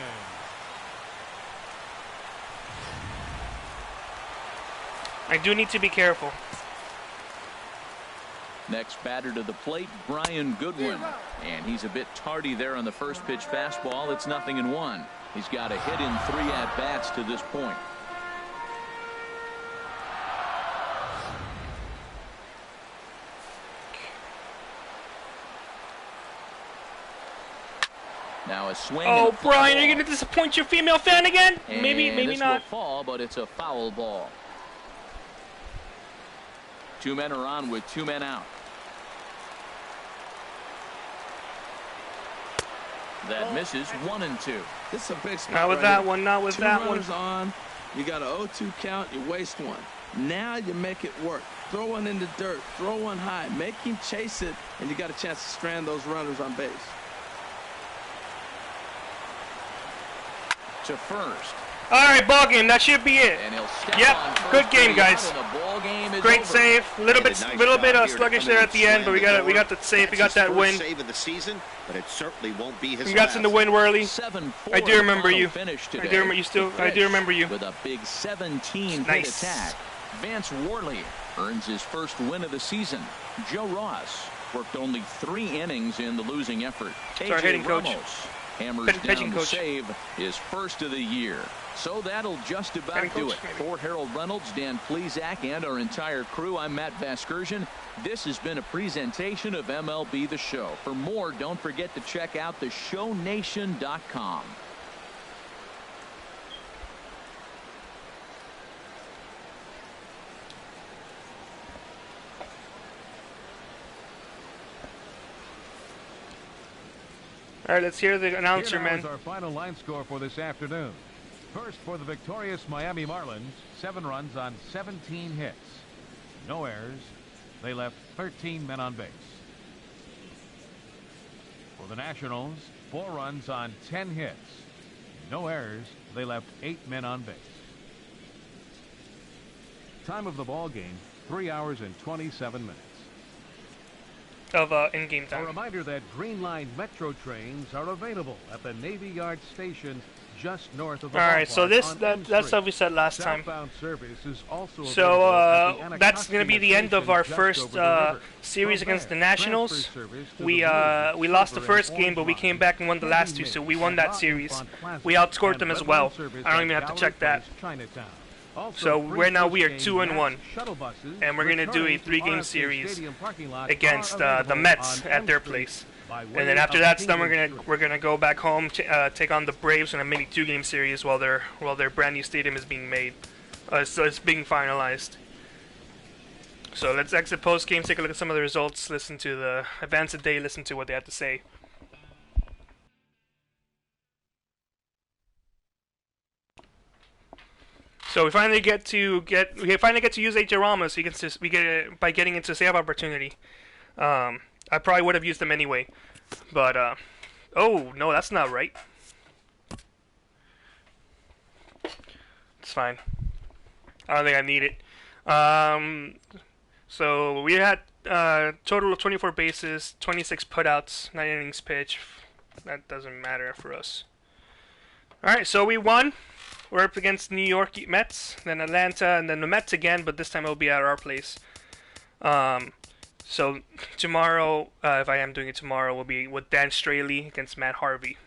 I do need to be careful. Next batter to the plate, Brian Goodwin. And he's a bit tardy there on the first pitch fastball. It's 0-1. He's got a hit in 3 at-bats to this point. Now a swing. Oh, Brian, are you going to disappoint your female fan again? And Maybe this not. will fall, but it's a foul ball. 2 men are on with 2 men out. That misses 1-2. This is a big spot. Not with right that here. one, not with 2 that one. runners on. You got an 0-2 count. You waste 1. Now you make it work. Throw one in the dirt. Throw one high. Make him chase it, and you got a chance to strand those runners on base. To first. All right, ball game. That should be it. And he'll step Yep, on first good game, for the out, guys. and the ball game is Great over. save. Little bit Nice sluggish job there at the end, but we got the save. We got that win. Save of the season, but it certainly won't be his Congrats on the win, Worley. 7-4 I do remember final you. finish I today. do remember you still. I do remember you. With a big 17-hit Nice. attack. Vance Worley earns his first win of the season. Joe Ross worked only 3 innings in the losing effort. Sorry, hitting coach. Ramos hammers Pitching down the coach. save, his first of the year. So that'll just about Hitting do coach, it. maybe. For Harold Reynolds, Dan Plesac, and our entire crew, I'm Matt Vasgersian. This has been a presentation of MLB The Show. For more, don't forget to check out theshownation.com. All right, let's hear the announcer, Here now man. is our final line score for this afternoon. First, for the victorious Miami Marlins, 7 runs on 17 hits. No errors. They left 13 men on base. For the Nationals, 4 runs on 10 hits. No errors. They left 8 men on base. Time of the ball game, 3 hours and 27 minutes. Of in-game A time. reminder that Green Line Metro trains are available at the Navy Yard station just north of the All right, so ballpark on that M that's Street. what we said last time. Southbound service is also So available at the that's going to be the end of our station first just over the river. series From against the there, Nationals. transfer service to We the blue, we lost the silver, first and game, but we orange came back and won the lines, last 2, so we won that Rock series. Infant Plaza, We outscored and them as Red well. Line service I don't at even have to Gallery check that. Place, Chinatown. Also, So free right now we are post-game 2-1, Nats shuttle buses and we're gonna do a returning to 3-game RFK series Stadium parking lot against are the available Mets on at M their Street place. by And way then after of that's done, Kingwood Street. we're gonna go back home to take on the Braves in a mini 2-game series while their brand new stadium is being made. So it's being finalized. So let's exit post game, take a look at some of the results, listen to the advance of day, listen to what they have to say. So we finally get to use AJ Ramos. So we get it by getting into save opportunity. I probably would have used them anyway, but oh no, that's not right. It's fine. I don't think I need it. So we had total of 24 bases, 26 putouts, 9 innings pitched. That doesn't matter for us. All right, so we won. We're up against New York Mets, then Atlanta, and then the Mets again, but this time it'll be at our place. So tomorrow, if I am doing it tomorrow, will be with Dan Straley against Matt Harvey.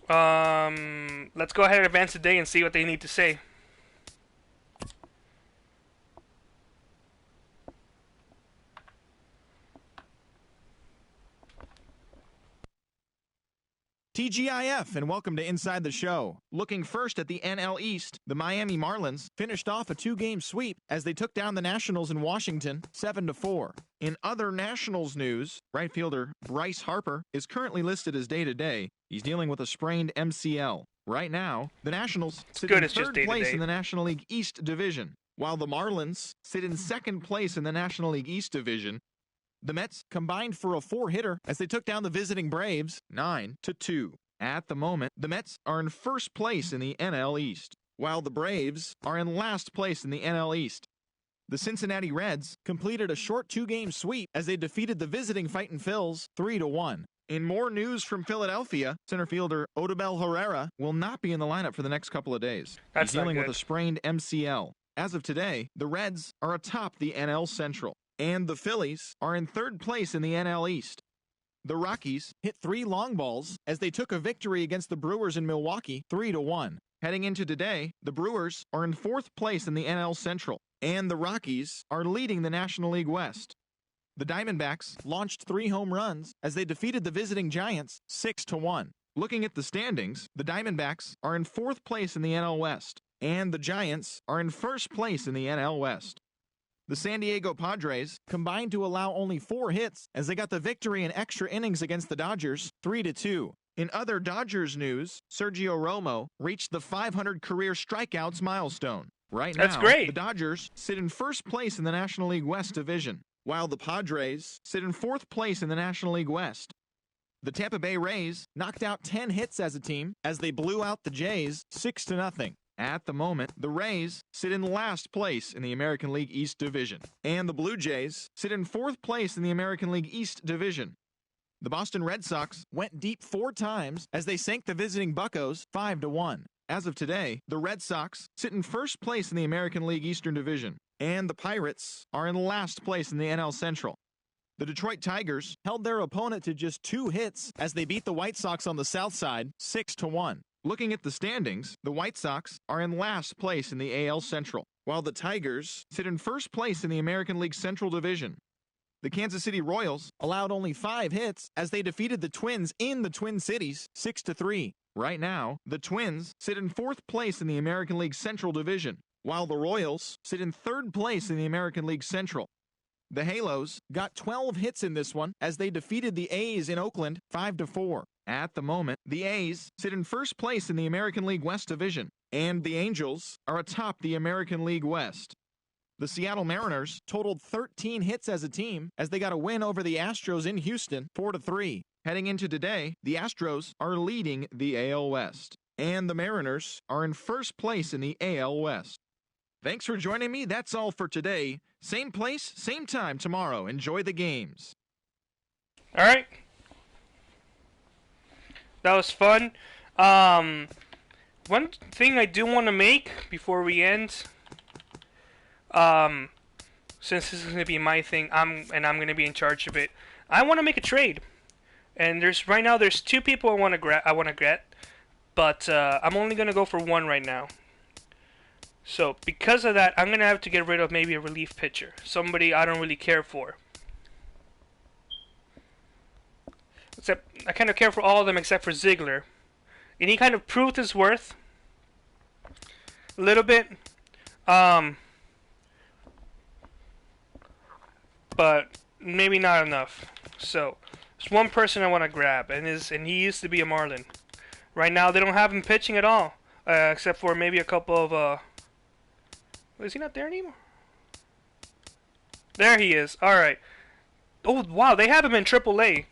Let's go ahead and advance today and see what they need to say. TGIF and welcome to Inside the Show. Looking first at the NL East, the Miami Marlins finished off a 2-game sweep as they took down the Nationals in Washington 7-4. In other Nationals news, right fielder Bryce Harper is currently listed as day-to-day. He's dealing with a sprained MCL. Right now, the Nationals sit in third place in the National League East Division, while the Marlins sit in second place in the National League East Division. The Mets combined for a 4-hitter as they took down the visiting Braves 9-2. At the moment, the Mets are in first place in the NL East, while the Braves are in last place in the NL East. The Cincinnati Reds completed a short 2-game sweep as they defeated the visiting Fightin' Phils 3-1. In more news from Philadelphia, center fielder Odubel Herrera will not be in the lineup for the next couple of days. He's dealing with a sprained MCL. As of today, the Reds are atop the NL Central, and the Phillies are in third place in the NL East. The Rockies hit 3 long balls as they took a victory against the Brewers in Milwaukee 3-1. Heading into today, the Brewers are in fourth place in the NL Central, and the Rockies are leading the National League West. The Diamondbacks launched 3 home runs as they defeated the visiting Giants 6-1. Looking at the standings, the Diamondbacks are in fourth place in the NL West, and the Giants are in first place in the NL West. The San Diego Padres combined to allow only 4 hits as they got the victory in extra innings against the Dodgers 3-2. In other Dodgers news, Sergio Romo reached the 500 career strikeouts milestone. Right now, That's great. The Dodgers sit in first place in the National League West Division, while the Padres sit in fourth place in the National League West. The Tampa Bay Rays knocked out 10 hits as a team as they blew out the Jays 6-0. At the moment, the Rays sit in last place in the American League East Division, and the Blue Jays sit in fourth place in the American League East Division. The Boston Red Sox went deep 4 times as they sank the visiting Buccos 5-1. As of today, the Red Sox sit in first place in the American League Eastern Division, and the Pirates are in last place in the NL Central. The Detroit Tigers held their opponent to just 2 hits as they beat the White Sox on the south side 6-1. Looking at the standings, the White Sox are in last place in the AL Central, while the Tigers sit in first place in the American League Central Division. The Kansas City Royals allowed only 5 hits as they defeated the Twins in the Twin Cities 6-3. Right now, the Twins sit in fourth place in the American League Central Division, while the Royals sit in third place in the American League Central. The Halos got 12 hits in this one as they defeated the A's in Oakland 5-4. At the moment, the A's sit in first place in the American League West Division, and the Angels are atop the American League West. The Seattle Mariners totaled 13 hits as a team as they got a win over the Astros in Houston 4-3. Heading into today, the Astros are leading the AL West, and the Mariners are in first place in the AL West. Thanks for joining me. That's all for today. Same place, same time tomorrow. Enjoy the games. All right. That was fun. One thing I do want to make before we end, since this is going to be my thing, I'm going to be in charge of it. I want to make a trade, and right now there's 2 people I want to get, but I'm only going to go for 1 right now. So because of that, I'm going to have to get rid of maybe a relief pitcher, somebody I don't really care for. Except I kind of care for all of them except for Ziegler, and he kind of proved his worth a little bit, but maybe not enough. So there's one person I want to grab, and he used to be a Marlin. Right now they don't have him pitching at all, except for maybe a couple of. Is he not there anymore? There he is. All right. Oh wow, they have him in AAA.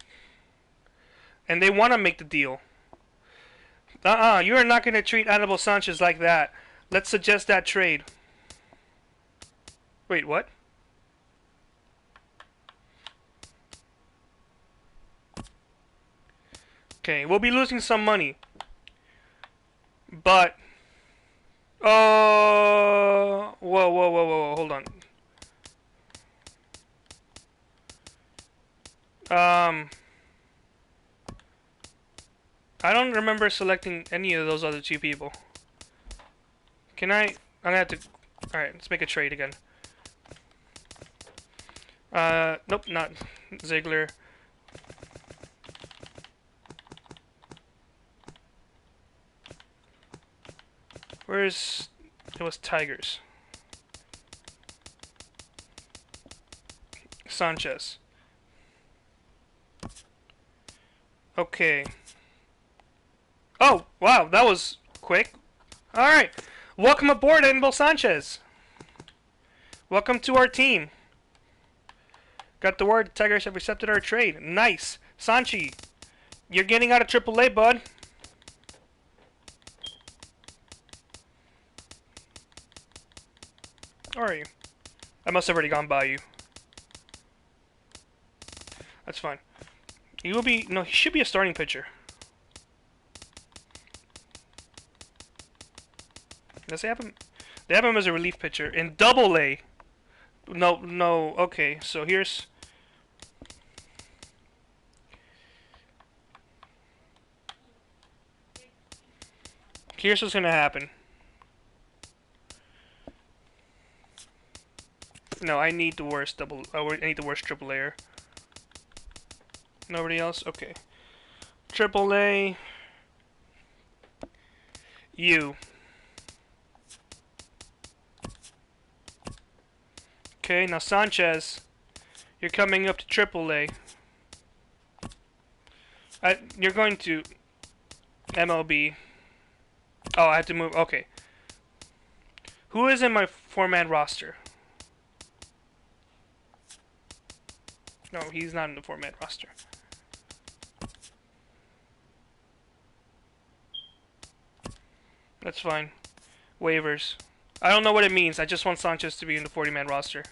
And they want to make the deal. You are not going to treat Anibal Sanchez like that. Let's suggest that trade. Wait, what? Okay, we'll be losing some money. But... Whoa, hold on. I don't remember selecting any of those other two people. Can I? I'm gonna have to. All right, let's make a trade again. Nope, not Ziegler. Where's... It was Tigers. Sanchez. Okay. Oh, wow, that was quick. Alright. Welcome aboard, Anibal Sanchez. Welcome to our team. Got the word, Tigers have accepted our trade. Nice. Sanchi, you're getting out of AAA, bud. Or are you? I must have already gone by you. That's fine. He will be... No, he should be a starting pitcher. Does they have him? They have him as a relief pitcher in Double-A. No, no. Okay, so here's... Here's what's gonna happen. No, I need the worst double. I need the worst AAA. Nobody else? Okay. AAA. You. Okay, now Sanchez, you're coming up to AAA. You're going to MLB. Oh, I have to move. Okay. Who is in my four-man roster? No, he's not in the four-man roster. That's fine. Waivers. I don't know what it means. I just want Sanchez to be in the 40-man roster.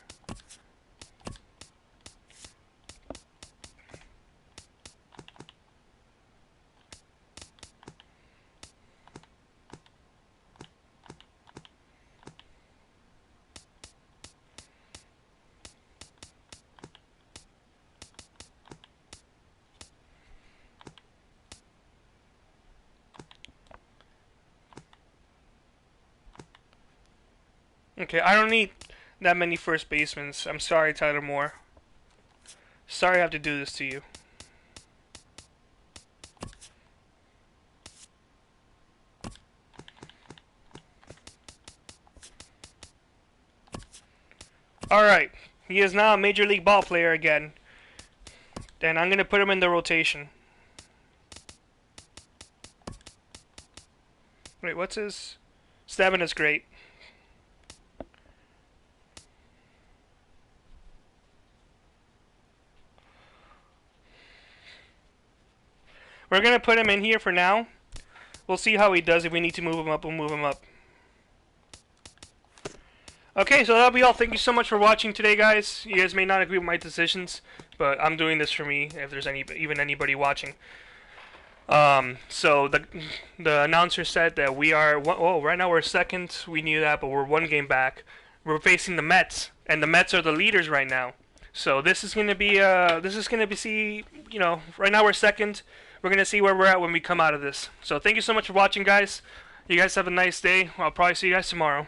Okay, I don't need that many first basemen. I'm sorry, Tyler Moore. Sorry I have to do this to you. Alright, he is now a Major League ball player again. And I'm going to put him in the rotation. Wait, what's his... Stamina's great. We're going to put him in here for now. We'll see how he does. If we need to move him up, we'll move him up. Okay, so that'll be all. Thank you so much for watching today, guys. You guys may not agree with my decisions, but I'm doing this for me, if there's even anybody watching. So the announcer said that we are... Oh, right now we're second. We knew that, but we're one game back. We're facing the Mets, and the Mets are the leaders right now. So this is going to be... you know, right now we're second. We're going to see where we're at when we come out of this. So thank you so much for watching, guys. You guys have a nice day. I'll probably see you guys tomorrow.